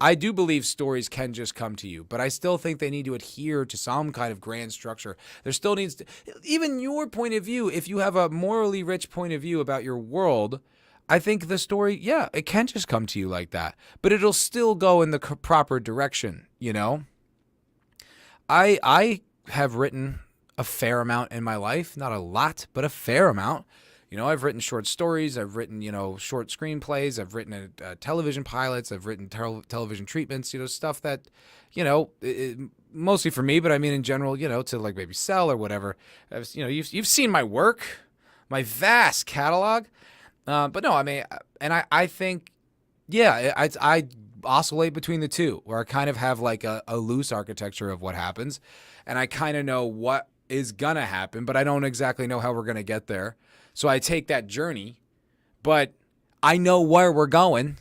I do believe stories can just come to you, but I still think they need to adhere to some kind of grand structure. There still needs to, even your point of view, if you have a morally rich point of view about your world, I think the story, yeah, it can just come to you like that, but it'll still go in the proper direction, I have written a fair amount in my life, not a lot, but a fair amount. I've written short stories, I've written, short screenplays, I've written television pilots, I've written television treatments, stuff that, mostly for me, but I mean in general, to like maybe sell or whatever. You've seen my work, my vast catalog. But no, I mean, and I think, yeah, I oscillate between the two, where I kind of have like a loose architecture of what happens, and I kind of know what is going to happen, but I don't exactly know how we're going to get there. So I take that journey, but I know where we're going.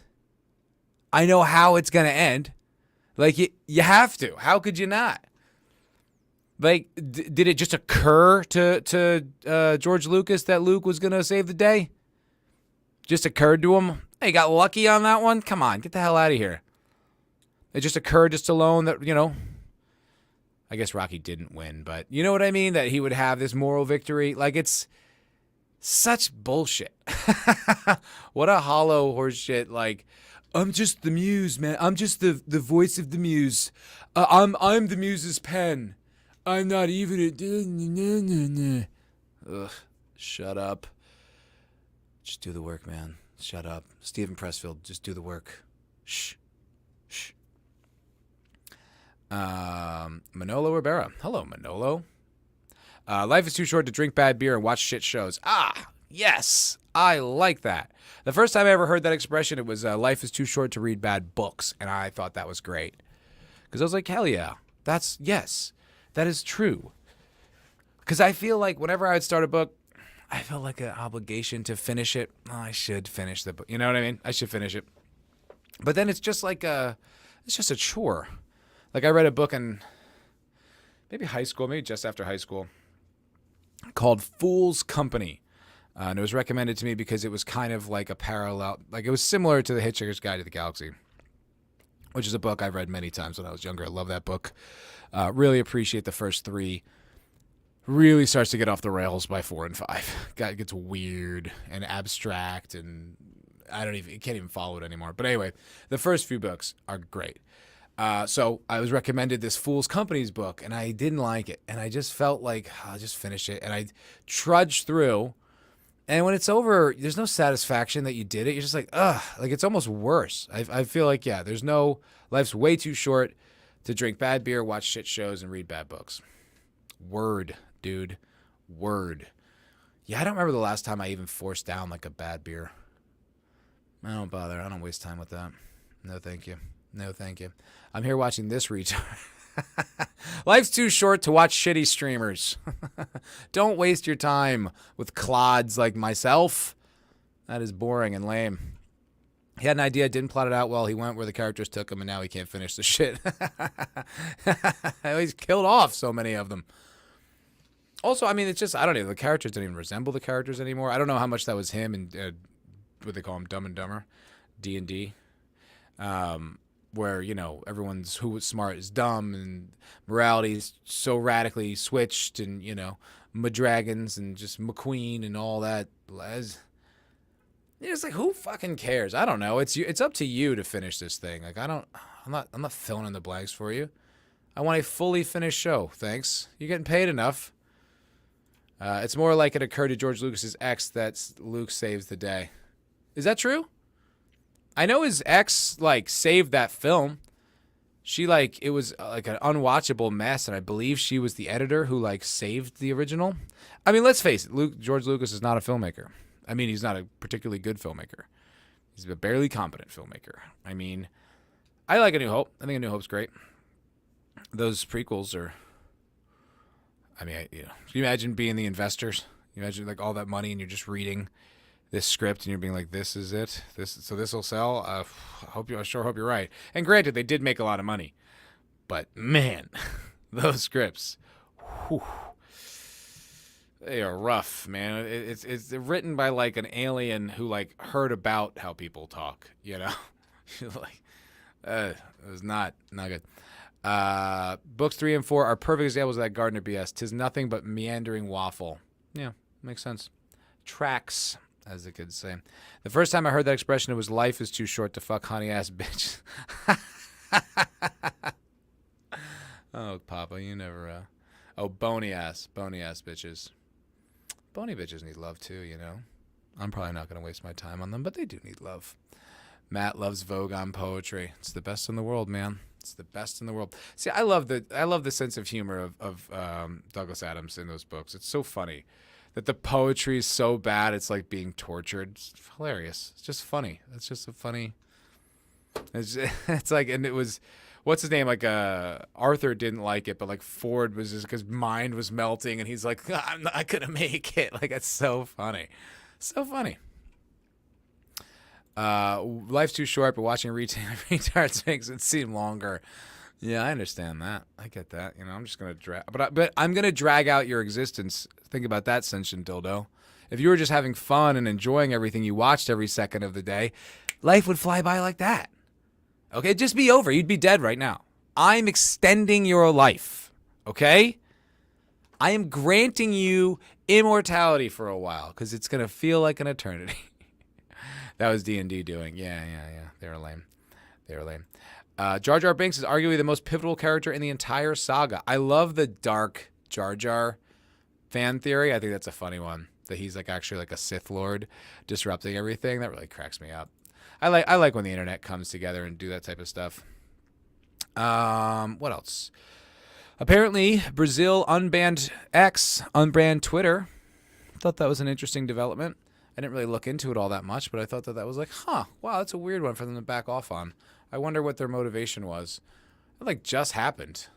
I know how it's going to end. Like, you have to. How could you not? Like, did it just occur to George Lucas that Luke was going to save the day? Just occurred to him? Hey, got lucky on that one? Come on, get the hell out of here. It just occurred just alone that, I guess Rocky didn't win, but you know what I mean? That he would have this moral victory. Like, it's such bullshit. What a hollow horse shit. Like, I'm just the muse, man. I'm just the voice of the muse. I'm the muse's pen. I'm not even a... Ugh, shut up. Just do the work, man. Shut up. Stephen Pressfield, just do the work. Shh. Shh. Manolo Rivera. Hello, Manolo. Life is too short to drink bad beer and watch shit shows. Ah, yes. I like that. The first time I ever heard that expression, it was life is too short to read bad books. And I thought that was great. Because I was like, hell yeah. Yes, that is true. Because I feel like whenever I would start a book, I felt like an obligation to finish it. Oh, I should finish the book. You know what I mean? I should finish it. But then it's just like it's just a chore. Like, I read a book in maybe high school, maybe just after high school, called Fool's Company. And it was recommended to me because it was kind of like a parallel, like it was similar to The Hitchhiker's Guide to the Galaxy, which is a book I've read many times when I was younger. I love that book. Really appreciate the first three. Really starts to get off the rails by 4 and 5. It gets weird and abstract, and can't even follow it anymore. But anyway, the first few books are great. So I was recommended this Fool's Company's book, and I didn't like it. And I just felt like, I'll just finish it. And I trudged through. And when it's over, there's no satisfaction that you did it. You're just like, ugh, like it's almost worse. I feel like, yeah, life's way too short to drink bad beer, watch shit shows, and read bad books. Word, dude. Word. Yeah, I don't remember the last time I even forced down like a bad beer. I don't bother. I don't waste time with that. No, thank you. No, thank you. I'm here watching this retard. Life's too short to watch shitty streamers. Don't waste your time with clods like myself. That is boring and lame. He had an idea, didn't plot it out well. He went where the characters took him, and now he can't finish the shit. He's killed off so many of them. Also, I mean, it's just, I don't know, the characters don't even resemble the characters anymore. I don't know how much that was him and what they call him, Dumb and Dumber, D&D, where, you know, everyone's who was smart is dumb, and morality is so radically switched, and, you know, Madragons and just McQueen and all that. It's like, who fucking cares? I don't know. It's up to you to finish this thing. Like, I'm not filling in the blanks for you. I want a fully finished show. Thanks. You're getting paid enough. It's more like it occurred to George Lucas's ex that Luke saves the day. Is that true? I know his ex like saved that film. She like it was like an unwatchable mess, and I believe she was the editor who like saved the original. I mean, let's face it. George Lucas is not a filmmaker. I mean, he's not a particularly good filmmaker. He's a barely competent filmmaker. I mean, I like A New Hope. I think A New Hope's great. Those prequels are, I mean, can you imagine being the investors? You imagine like all that money and you're just reading this script and you're being like, this is it? So this will sell? I sure hope you're right. And granted, they did make a lot of money. But man, those scripts, whew, they are rough, man. It's written by like an alien who like heard about how people talk, you know? Like, it was not good. Books 3 and 4 are perfect examples of that Gardner BS. 'Tis nothing but meandering waffle. Yeah, makes sense. Tracks, as the kids say. The first time I heard that expression, it was life is too short to fuck honey ass bitch. Oh, Papa, you never. Bony ass bitches. Bony bitches need love too, you know. I'm probably not going to waste my time on them, but they do need love. Matt loves Vogue on poetry. It's the best in the world, man. It's the best in the world. See, I love the sense of humor of Douglas Adams in those books. It's so funny that the poetry is so bad it's like being tortured. It's hilarious. It's just funny. It's just a funny. It's like, and it was, what's his name? Like Arthur didn't like it, but like Ford was just because mind was melting, and he's like, I'm not gonna make it. Like, it's so funny, so funny. Life's too short, but watching retards makes it seem longer. Yeah, I understand that. I get that. You know, I'm just gonna drag, but I'm gonna drag out your existence. Think about that, sentient dildo. If you were just having fun and enjoying everything you watched every second of the day, life would fly by like that. Okay, just be over. You'd be dead right now. I'm extending your life. Okay, I am granting you immortality for a while because it's gonna feel like an eternity. That was D&D doing. Yeah. They were lame. Jar Jar Binks is arguably the most pivotal character in the entire saga. I love the dark Jar Jar fan theory. I think that's a funny one. That he's like actually like a Sith Lord disrupting everything. That really cracks me up. I like when the internet comes together and do that type of stuff. What else? Apparently, Brazil unbanned Twitter. Thought that was an interesting development. I didn't really look into it all that much, but I thought that was like, wow, that's a weird one for them to back off on. I wonder what their motivation was. It like just happened.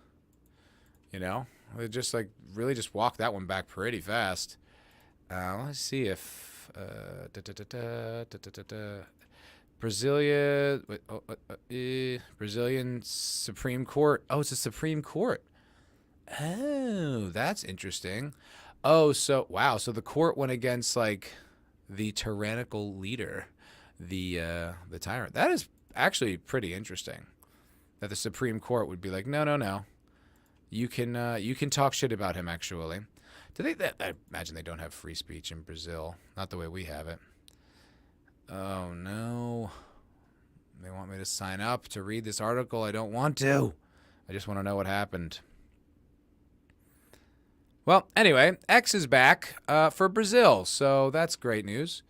You know? They just like really just walked that one back pretty fast. Let's see if Brazilian Supreme Court. Oh, it's a Supreme Court. Oh, that's interesting. Oh, so wow, so the court went against like the tyrannical leader, the tyrant. That is actually pretty interesting. That the Supreme Court would be like, no. You can talk shit about him. Actually, I imagine they don't have free speech in Brazil, not the way we have it. Oh no, they want me to sign up to read this article. I don't want to. I just want to know what happened. Well, anyway, X is back for Brazil, so that's great news.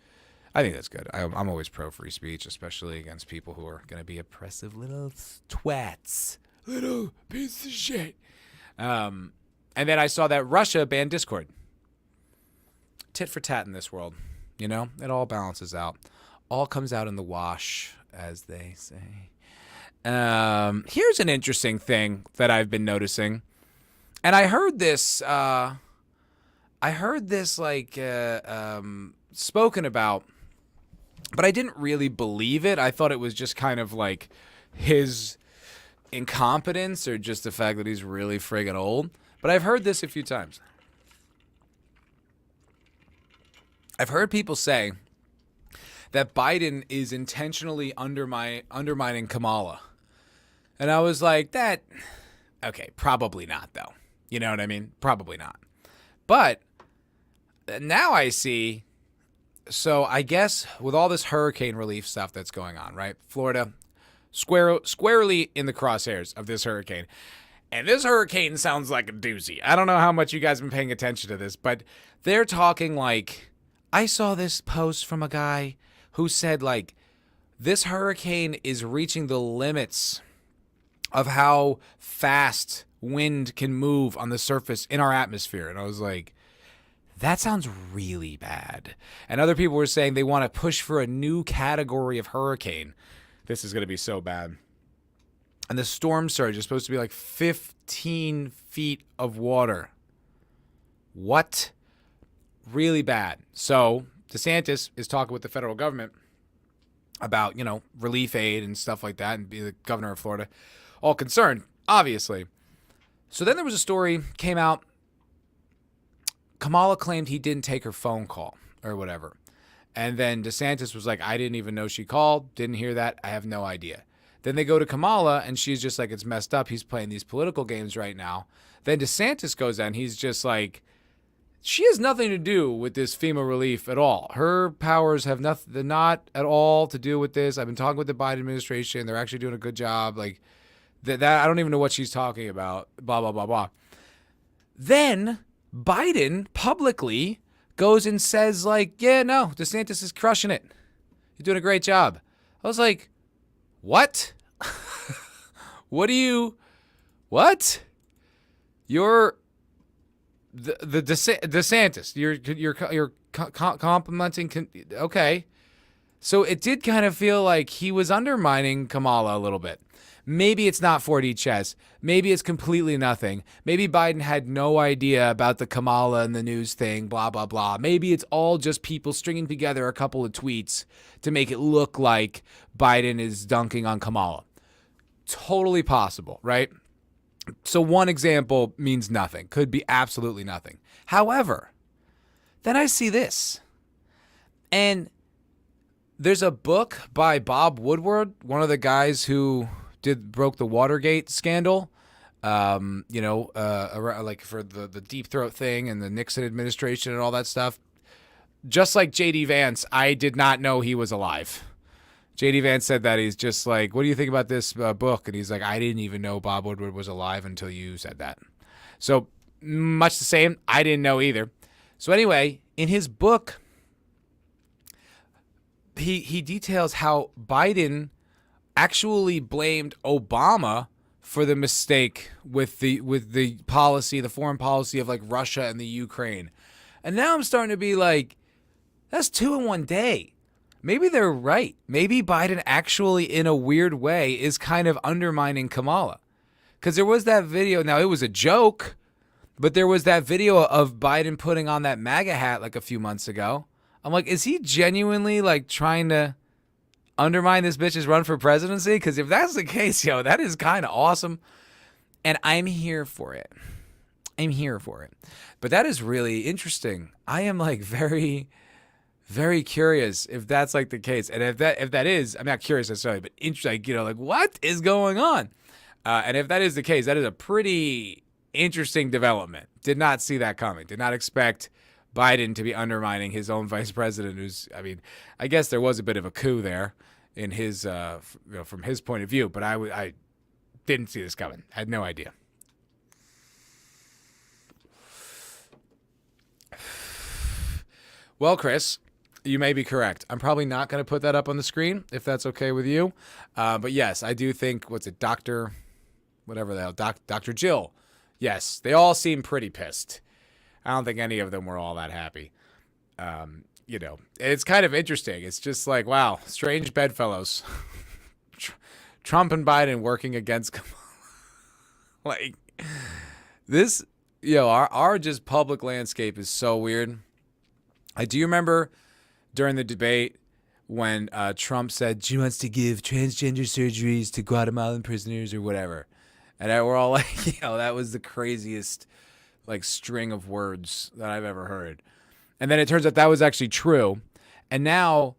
I think that's good. I'm always pro free speech, especially against people who are going to be oppressive little twats. Little piece of shit. And then I saw that Russia banned Discord. Tit for tat in this world. You know, it all balances out. All comes out in the wash, as they say. Here's an interesting thing that I've been noticing. And I heard this spoken about But I didn't really believe it. I thought it was just kind of like his incompetence or just the fact that he's really friggin' old. But I've heard this a few times. I've heard people say that Biden is intentionally undermining Kamala. And I was like, okay, probably not, though. You know what I mean? Probably not. But now I see, so I guess with all this hurricane relief stuff that's going on, right? Florida, squarely in the crosshairs of this hurricane. And this hurricane sounds like a doozy. I don't know how much you guys have been paying attention to this, but they're talking like, I saw this post from a guy who said like, this hurricane is reaching the limits of how fast wind can move on the surface in our atmosphere. And I was like, that sounds really bad. And other people were saying they want to push for a new category of hurricane. This is going to be so bad. And the storm surge is supposed to be like 15 feet of water. What? Really bad. So DeSantis is talking with the federal government about, relief aid and stuff like that, and be the governor of Florida, all concerned, obviously. So then there was a story came out. Kamala claimed he didn't take her phone call or whatever. And then DeSantis was like, I didn't even know she called. Didn't hear that. I have no idea. Then they go to Kamala and she's just like, it's messed up. He's playing these political games right now. Then DeSantis goes in. He's just like, she has nothing to do with this FEMA relief at all. Her powers have nothing, not at all to do with this. I've been talking with the Biden administration. They're actually doing a good job. Like that I don't even know what she's talking about. Blah, blah, blah, blah. Then Biden publicly goes and says like, yeah, no, DeSantis is crushing it. He's doing a great job. I was like, what? What? You're the DeSantis. You're complimenting. Okay. So it did kind of feel like he was undermining Kamala a little bit. Maybe it's not 4D chess. Maybe it's completely nothing. Maybe Biden had no idea about the Kamala and the news thing, blah, blah, blah. Maybe it's all just people stringing together a couple of tweets to make it look like Biden is dunking on Kamala. Totally possible, right? So one example means nothing. Could be absolutely nothing. However, then I see this. And there's a book by Bob Woodward, one of the guys who broke the Watergate scandal, like for the Deep Throat thing and the Nixon administration and all that stuff. Just like J.D. Vance, I did not know he was alive. J.D. Vance said that. He's just like, what do you think about this book? And he's like, I didn't even know Bob Woodward was alive until you said that. So much the same. I didn't know either. So anyway, in his book, he details how Biden actually blamed Obama for the mistake with the policy, the foreign policy of like Russia and the Ukraine. And now I'm starting to be like, that's two in one day. Maybe they're right. Maybe Biden actually, in a weird way, is kind of undermining Kamala. Because there was that video. Now, it was a joke, but there was that video of Biden putting on that MAGA hat like a few months ago. I'm like, is he genuinely like trying to undermine this bitch's run for presidency? Because if that's the case, that is kind of awesome. And I'm here for it. But that is really interesting. I am like very, very curious if that's like the case. And if that is, I'm not curious necessarily, but interesting, like what is going on? And if that is the case, that is a pretty interesting development. Did not see that coming. Did not expect Biden to be undermining his own vice president, I guess there was a bit of a coup there in his, from his point of view, but I didn't see this coming. Had no idea. Well, Chris, you may be correct. I'm probably not going to put that up on the screen if that's okay with you. But yes, I do think, Dr. Jill. Yes, they all seem pretty pissed. I don't think any of them were all that happy. It's kind of interesting. It's just like, wow, strange bedfellows. Trump and Biden working against Kamala. Like this, our just public landscape is so weird. I do remember during the debate when Trump said she wants to give transgender surgeries to Guatemalan prisoners or whatever. And we're all like, that was the craziest like string of words that I've ever heard. And then it turns out that was actually true. And now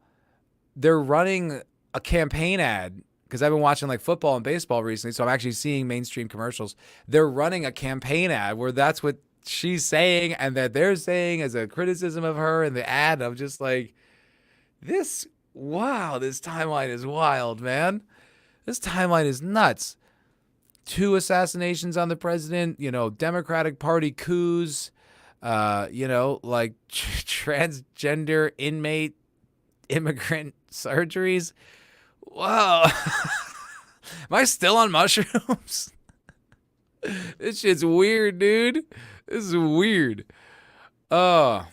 they're running a campaign ad because I've been watching like football and baseball recently. So I'm actually seeing mainstream commercials. They're running a campaign ad where that's what she's saying and that they're saying as a criticism of her in the ad. I'm just like, this timeline is wild, man. This timeline is nuts. 2 assassinations on the president, Democratic Party coups, like transgender inmate immigrant surgeries. Wow. Am I still on mushrooms? This shit's weird, dude. This is weird. Oh,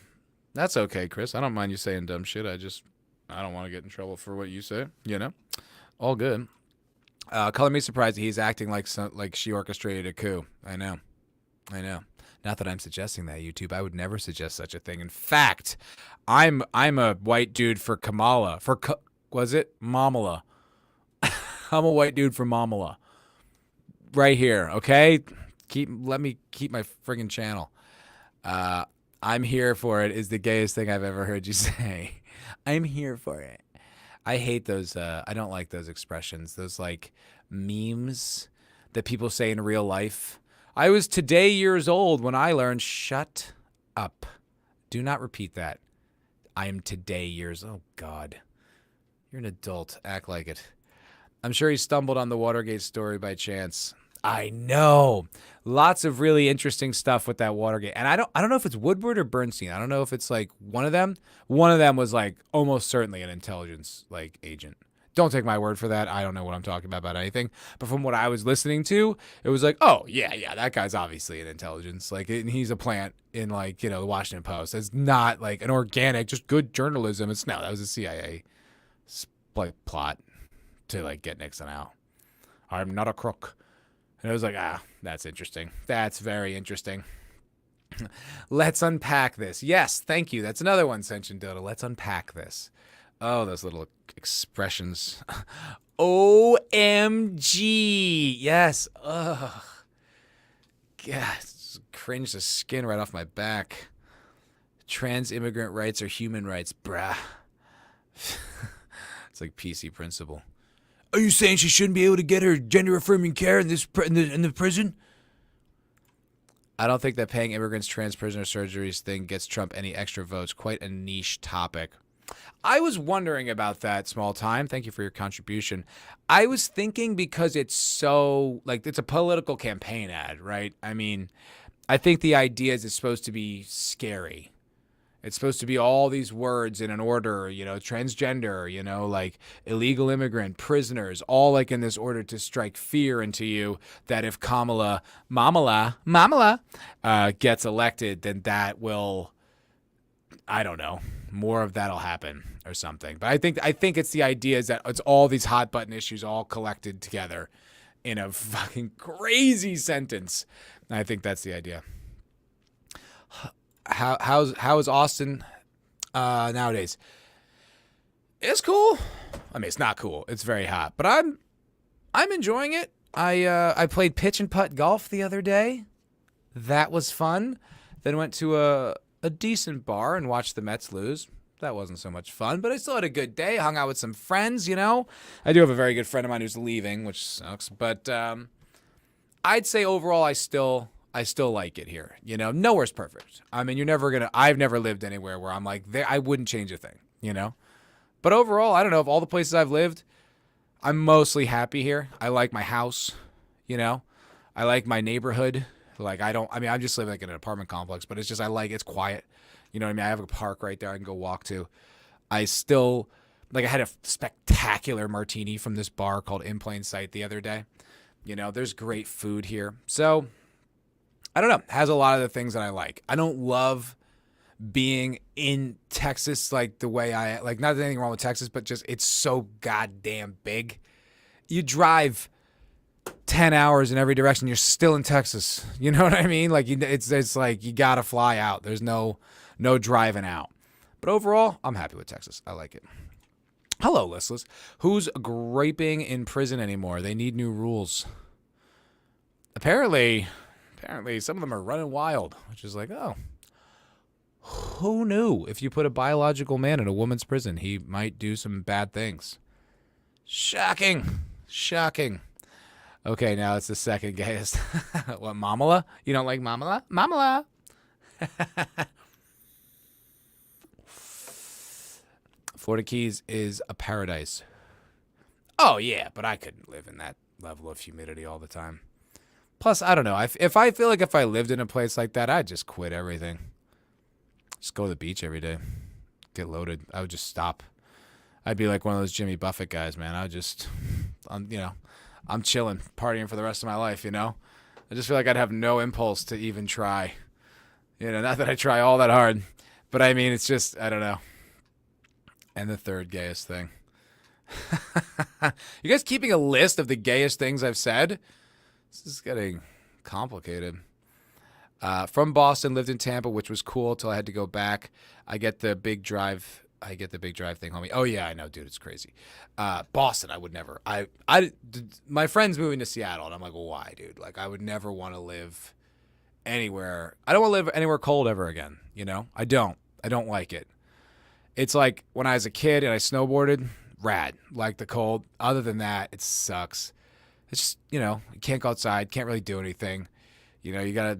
that's okay, Chris. I don't mind you saying dumb shit. I don't want to get in trouble for what you say, All good. Color me surprised that he's acting like she orchestrated a coup. I know. Not that I'm suggesting that, YouTube. I would never suggest such a thing. In fact, I'm a white dude for Kamala. Was it Mamala? I'm a white dude for Mamala. Right here, okay? Let me keep my friggin' channel. I'm here for it is the gayest thing I've ever heard you say. I'm here for it. I hate those. I don't like those expressions. Those like memes that people say in real life. I was today years old when I learned shut up. Do not repeat that. I am today years. Oh God, you're an adult. Act like it. I'm sure he stumbled on the Watergate story by chance. I know. Lots of really interesting stuff with that Watergate. And I don't know if it's Woodward or Bernstein. I don't know if it's like one of them. One of them was like almost certainly an intelligence like agent. Don't take my word for that. I don't know what I'm talking about anything. But from what I was listening to, it was like, oh, yeah, that guy's obviously an intelligence. Like, and he's a plant in like, the Washington Post. It's not like an organic, just good journalism. That was a CIA plot to like get Nixon out. I'm not a crook. And I was like, that's interesting. That's very interesting. Let's unpack this. Yes, thank you. That's another one, Senshin Dodo. Let's unpack this. Oh, those little expressions. OMG. Yes. Ugh. God, cringe the skin right off my back. Trans immigrant rights are human rights, brah. It's like PC principle. Are you saying she shouldn't be able to get her gender-affirming care in the prison? I don't think that paying immigrants trans prisoner surgeries thing gets Trump any extra votes. Quite a niche topic. I was wondering about that, small time. Thank you for your contribution. I was thinking because it's so, like, it's a political campaign ad, right? I mean, I think the idea is it's supposed to be scary. It's supposed to be all these words in an order, transgender, like illegal immigrant, prisoners, all like in this order to strike fear into you that if Kamala gets elected, then that will, I don't know, more of that'll happen or something. But I think it's the idea is that it's all these hot button issues all collected together in a fucking crazy sentence. And I think that's the idea. How is Austin nowadays? It's cool. I mean, it's not cool. It's very hot, but I'm enjoying it. I played pitch and putt golf the other day. That was fun. Then went to a decent bar and watched the Mets lose. That wasn't so much fun, but I still had a good day. Hung out with some friends, I do have a very good friend of mine who's leaving, which sucks, but I'd say overall I still like it here. Nowhere's perfect. I mean, I've never lived anywhere where I'm like, I wouldn't change a thing, But overall, I don't know, of all the places I've lived, I'm mostly happy here. I like my house, I like my neighborhood. Like, I just live like in an apartment complex, but it's just, it's quiet. You know what I mean? I have a park right there I can go walk to. I still, I had a spectacular martini from this bar called In Plain Sight the other day. There's great food here. So, I don't know. It has a lot of the things that I like. I don't love being in Texas like the way not that there's anything wrong with Texas, but just it's so goddamn big. You drive 10 hours in every direction, you're still in Texas. You know what I mean? Like it's like you gotta fly out. There's no driving out. But overall, I'm happy with Texas. I like it. Hello, listless. Who's graping in prison anymore? They need new rules. Apparently some of them are running wild, which is like, oh, who knew if you put a biological man in a woman's prison, he might do some bad things. Shocking. Okay, now it's the second gayest. What, Kamala? You don't like Kamala? Kamala. Florida Keys is a paradise. Oh, yeah, but I couldn't live in that level of humidity all the time. Plus, I don't know. If I feel like if I lived in a place like that, I'd just quit everything. Just go to the beach every day. Get loaded. I would just stop. I'd be like one of those Jimmy Buffett guys, man. I'm chilling, partying for the rest of my life, I just feel like I'd have no impulse to even try. Not that I try all that hard, but I mean, it's just, I don't know. And the third gayest thing. You guys keeping a list of the gayest things I've said? This is getting complicated. From Boston, lived in Tampa, which was cool till I had to go back. I get the big drive thing, homie. Oh yeah, I know, dude, it's crazy. Boston, I would never. My friend's moving to Seattle, and I'm like, well, why, dude? Like, I would never want to live anywhere. I don't want to live anywhere cold ever again. I don't like it. It's like when I was a kid and I snowboarded, rad, like the cold. Other than that, it sucks. It's just, you can't go outside, can't really do anything. You got to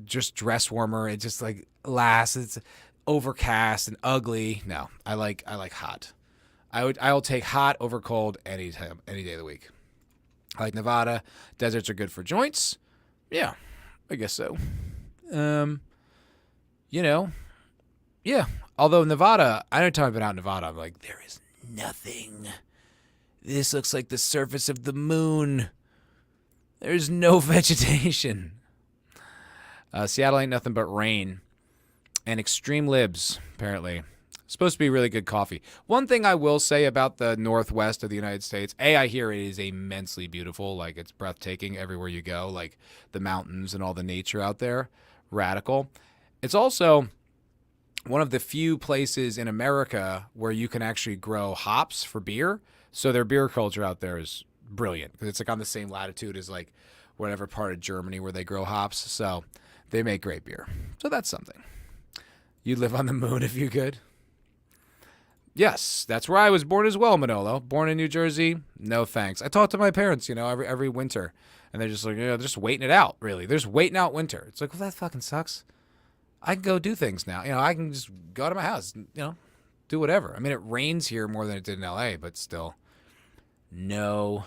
just dress warmer. It just like lasts. It's overcast and ugly. No, I like hot. I'll take hot over cold any day of the week. I like Nevada. Deserts are good for joints. Yeah, I guess so. Yeah. Although Nevada, anytime I've been out in Nevada, I'm like, there is nothing. This looks like the surface of the moon. There's no vegetation. Seattle ain't nothing but rain. And extreme libs, apparently. Supposed to be really good coffee. One thing I will say about the northwest of the United States, I hear it is immensely beautiful. Like, it's breathtaking everywhere you go. Like, the mountains and all the nature out there. Radical. It's also one of the few places in America where you can actually grow hops for beer. So their beer culture out there is brilliant because it's like on the same latitude as like whatever part of Germany where they grow hops. So they make great beer. So that's something. You'd live on the moon if you could. Yes, that's where I was born as well, Manolo. Born in New Jersey. No thanks. I talk to my parents, every winter. And they're just like, they're just waiting it out, really. They're just waiting out winter. It's like, well, that fucking sucks. I can go do things now. I can just go out of my house, do whatever. I mean, it rains here more than it did in LA, but still. No,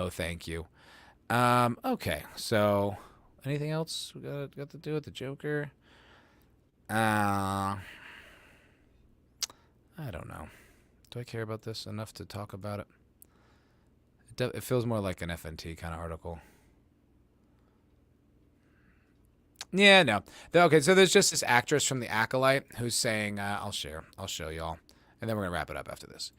thank you. Okay, so anything else we got to do with the Joker? I don't know. Do I care about this enough to talk about it? It feels more like an FNT kind of article. Yeah, no. Okay, so there's just this actress from The Acolyte who's saying, I'll show y'all. And then we're going to wrap it up after this.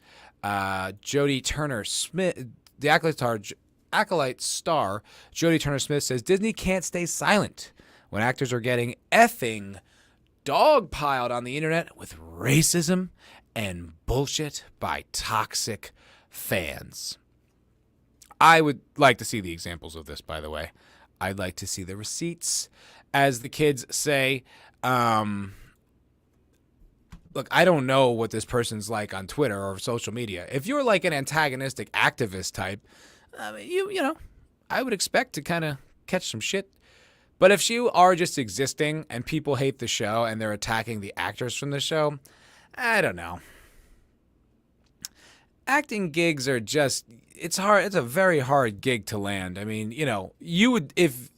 Jodie Turner-Smith, the Acolyte star, Jodie Turner-Smith says, Disney can't stay silent when actors are getting effing dogpiled on the internet with racism and bullshit by toxic fans. I would like to see the examples of this, by the way. I'd like to see the receipts. As the kids say, look, I don't know what this person's like on Twitter or social media. If you're like an antagonistic activist type, I would expect to kind of catch some shit. But if you are just existing and people hate the show and they're attacking the actors from the show, I don't know. Acting gigs are just, it's hard. It's a very hard gig to land. I mean, you would, if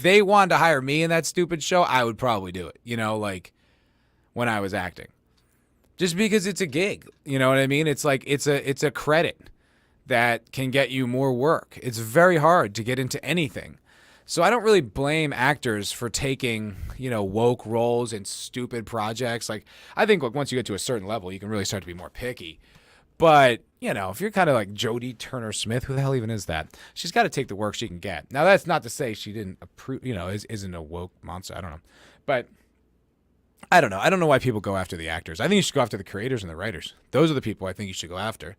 they wanted to hire me in that stupid show, I would probably do it, like when I was acting. Just because it's a gig, you know what I mean? It's like, it's a credit that can get you more work. It's very hard to get into anything. So I don't really blame actors for taking, woke roles in stupid projects. Like, I think once you get to a certain level, you can really start to be more picky. But, if you're kind of like Jodie Turner-Smith, who the hell even is that? She's got to take the work she can get. Now, that's not to say she didn't approve, isn't a woke monster. I don't know. But I don't know. I don't know why people go after the actors. I think you should go after the creators and the writers. Those are the people I think you should go after.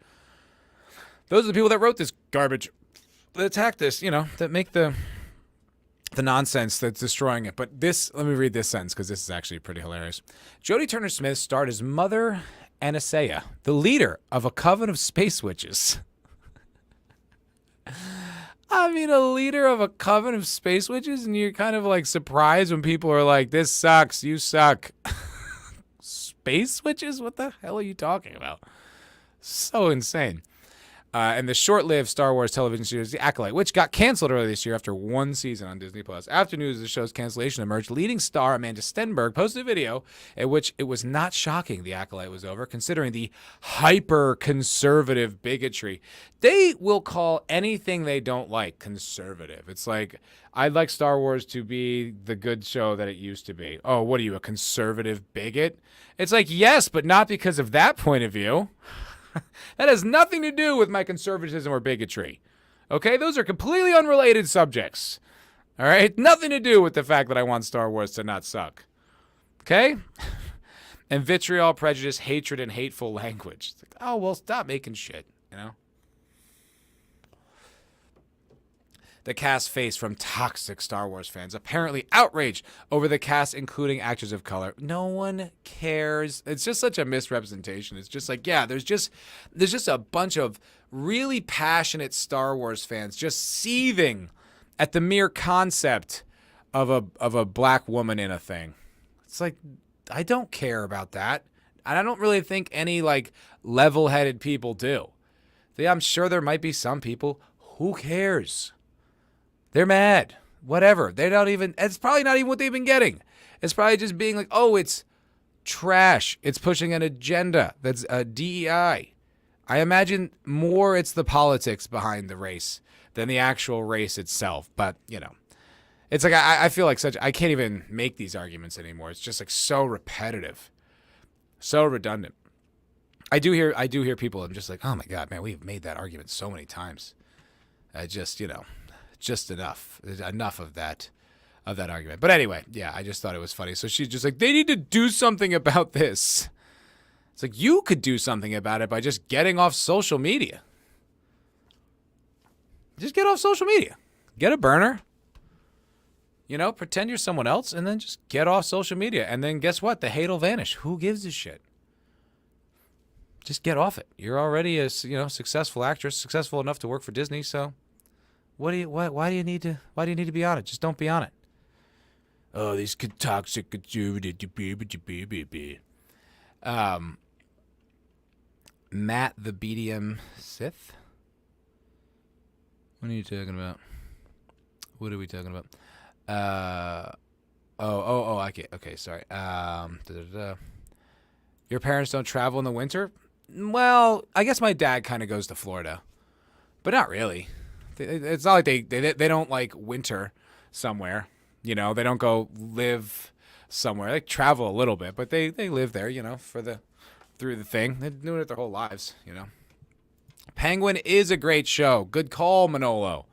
Those are the people that wrote this garbage, that attack this, that make the nonsense that's destroying it. But let me read this sentence because this is actually pretty hilarious. Jodie Turner-Smith starred as Mother Anastasia, the leader of a coven of space witches. I mean, a leader of a coven of space witches, and you're kind of like surprised when people are like, this sucks, you suck. Space witches? What the hell are you talking about? So insane. And the short-lived Star Wars television series, The Acolyte, which got canceled earlier this year after one season on Disney+. After news of the show's cancellation emerged, leading star Amanda Stenberg posted a video in which it was not shocking The Acolyte was over, considering the hyper-conservative bigotry. They will call anything they don't like conservative. It's like, I'd like Star Wars to be the good show that it used to be. Oh, what are you, a conservative bigot? It's like, yes, but not because of that point of view. That has nothing to do with my conservatism or bigotry. Okay? Those are completely unrelated subjects. All right? Nothing to do with the fact that I want Star Wars to not suck. Okay? And vitriol, prejudice, hatred, and hateful language. It's like, oh, well, stop making shit, The cast faced from toxic Star Wars fans, apparently outraged over the cast, including actors of color. No one cares. It's just such a misrepresentation. It's just like, yeah, there's just a bunch of really passionate Star Wars fans just seething at the mere concept of a black woman in a thing. It's like, I don't care about that. And I don't really think any like level-headed people do. I'm sure there might be some people. Who cares? They're mad. Whatever. It's probably not even what they've been getting. It's probably just being like, oh, it's trash. It's pushing an agenda that's a DEI. I imagine more it's the politics behind the race than the actual race itself. But, it's like I feel like I can't even make these arguments anymore. It's just like so repetitive, so redundant. I do hear people. I'm just like, oh my God, man, we've made that argument so many times. Just enough of that argument. But anyway, yeah, I just thought it was funny. So she's just like, they need to do something about this. It's like, you could do something about it by just getting off social media. Just get off social media. Get a burner. Pretend you're someone else and then just get off social media. And then guess what? The hate will vanish. Who gives a shit? Just get off it. You're already a successful actress, successful enough to work for Disney, so why do you need to be on it? Just don't be on it. Oh, these toxic conservative. Matt the BDM Sith? What are you talking about? What are we talking about? Okay, sorry. Your parents don't travel in the winter? Well, I guess my dad kind of goes to Florida, but not really. It's not like they don't like winter somewhere, they don't go live somewhere. They travel a little bit, but they live there, through the thing. They're doing it their whole lives, Penguin is a great show. Good call, Manolo.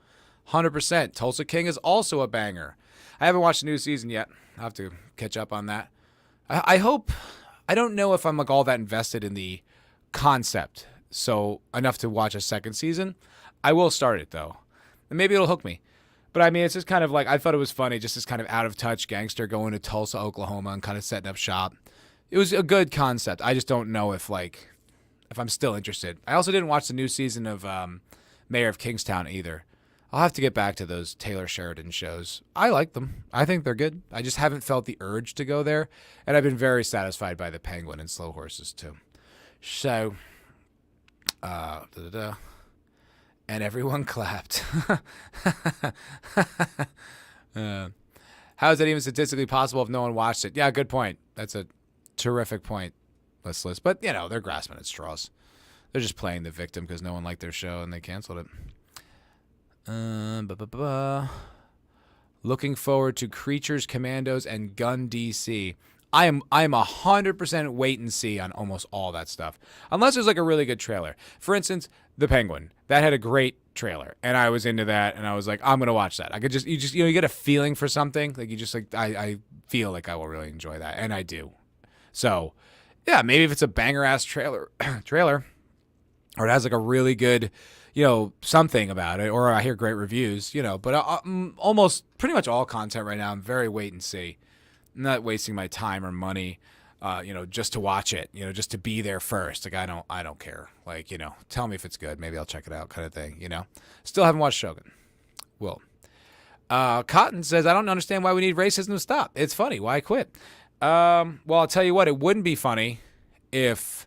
100%. Tulsa King is also a banger. I haven't watched the new season yet. I'll have to catch up on that. I hope. I don't know if I'm like all that invested in the concept, so enough to watch a second season. I will start it though, and maybe it'll hook me. But I mean, it's just kind of like, I thought it was funny, just this kind of out of touch gangster going to Tulsa, Oklahoma, and kind of setting up shop. It was a good concept. I just don't know if I'm still interested. I also didn't watch the new season of Mayor of Kingstown either. I'll have to get back to those Taylor Sheridan shows. I like them. I think they're good. I just haven't felt the urge to go there, and I've been very satisfied by the Penguin and Slow Horses too. So, and everyone clapped. How is that even statistically possible if no one watched it? Yeah, good point. That's a terrific point, listless. But, they're grasping at straws. They're just playing the victim because no one liked their show and they canceled it. Looking forward to Creatures, Commandos, and Gun DC. I am 100% wait and see on almost all that stuff, unless there's like a really good trailer. For instance, The Penguin, that had a great trailer, and I was into that, and I was like, I'm gonna watch that. I could you get a feeling for something, like you just like I feel like I will really enjoy that, and I do. So, yeah, maybe if it's a banger-ass trailer, or it has like a really good, something about it, or I hear great reviews, but almost pretty much all content right now, I'm very wait and see. I'm not wasting my time or money, just to watch it, just to be there first. Like, I don't care. Like, tell me if it's good. Maybe I'll check it out kind of thing, Still haven't watched Shogun. Will. Cotton says, I don't understand why we need racism to stop. It's funny. Why quit? Well, I'll tell you what, it wouldn't be funny if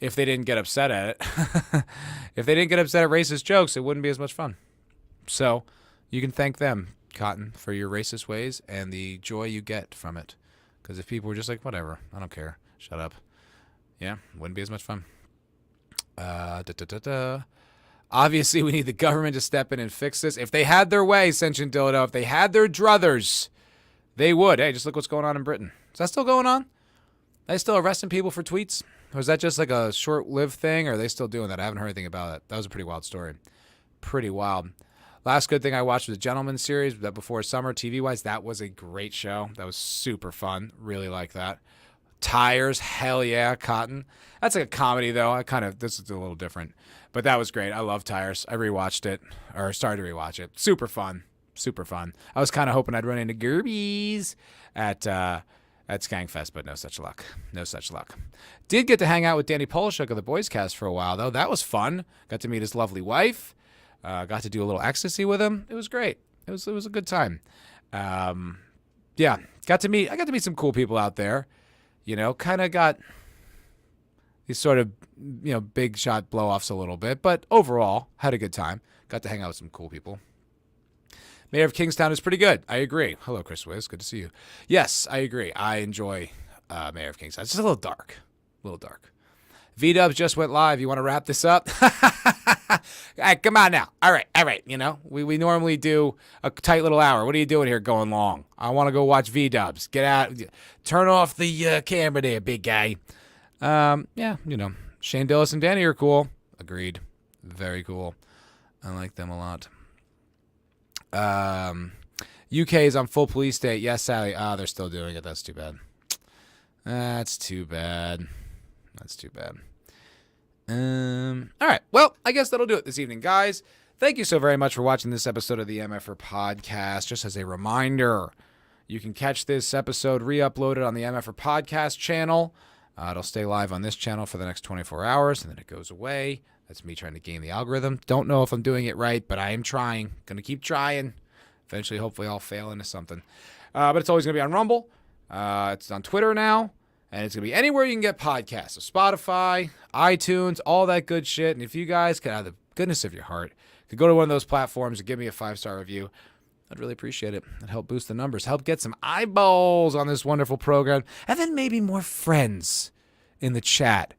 they didn't get upset at it. If they didn't get upset at racist jokes, it wouldn't be as much fun. So you can thank them, Cotton, for your racist ways and the joy you get from it. Because if people were just like, whatever, I don't care, shut up. Yeah, wouldn't be as much fun. Obviously, we need the government to step in and fix this. If they had their way, Sentient Dildo, if they had their druthers, they would. Hey, just look what's going on in Britain. Is that still going on? Are they still arresting people for tweets? Or is that just like a short-lived thing, or are they still doing that? I haven't heard anything about it. That was a pretty wild story. Pretty wild. Last good thing I watched was the Gentleman series, that Before Summer, TV-wise. That was a great show. That was super fun. Really like that. Tires, hell yeah, Cotton. That's like a comedy, though. This is a little different. But that was great. I love Tires. I rewatched it, or started to rewatch it. Super fun. Super fun. I was kind of hoping I'd run into Gerbies at Skankfest, but no such luck. No such luck. Did get to hang out with Danny Polishuk of the Boys Cast for a while, though. That was fun. Got to meet his lovely wife. Got to do a little ecstasy with him. It was great. It was a good time. Yeah, I got to meet some cool people out there. Kind of got these sort of, big shot blow-offs a little bit, but overall, had a good time. Got to hang out with some cool people. Mayor of Kingstown is pretty good. I agree. Hello, Chris Wiz. Good to see you. Yes, I agree. I enjoy Mayor of Kingstown. It's just a little dark. V-Dubs just went live. You want to wrap this up? All right, come on now. All right. We normally do a tight little hour. What are you doing here going long? I want to go watch V-Dubs. Get out. Turn off the camera there, big guy. Yeah, Shane Dillis and Danny are cool. Agreed. Very cool. I like them a lot. UK is on full police state. Yes, Sally. They're still doing it. That's too bad. That's too bad. All right. Well, I guess that'll do it this evening, guys. Thank you so very much for watching this episode of the MFer Podcast. Just as a reminder, you can catch this episode re-uploaded on the MFer Podcast channel. It'll stay live on this channel for the next 24 hours, and then it goes away. That's me trying to game the algorithm. Don't know if I'm doing it right, but I am trying. Going to keep trying. Eventually, hopefully, I'll fail into something. But it's always going to be on Rumble. It's on Twitter now. And it's going to be anywhere you can get podcasts. So Spotify, iTunes, all that good shit. And if you guys could, out of the goodness of your heart, could go to one of those platforms and give me a 5-star review, I'd really appreciate it. It'd help boost the numbers, help get some eyeballs on this wonderful program, and then maybe more friends in the chat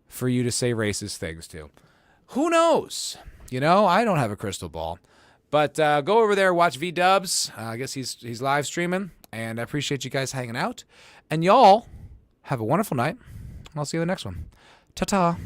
for you to say racist things to. Who knows? I don't have a crystal ball. But go over there, watch V-Dubs. I guess he's live streaming, and I appreciate you guys hanging out. And y'all, have a wonderful night. I'll see you in the next one. Ta-ta.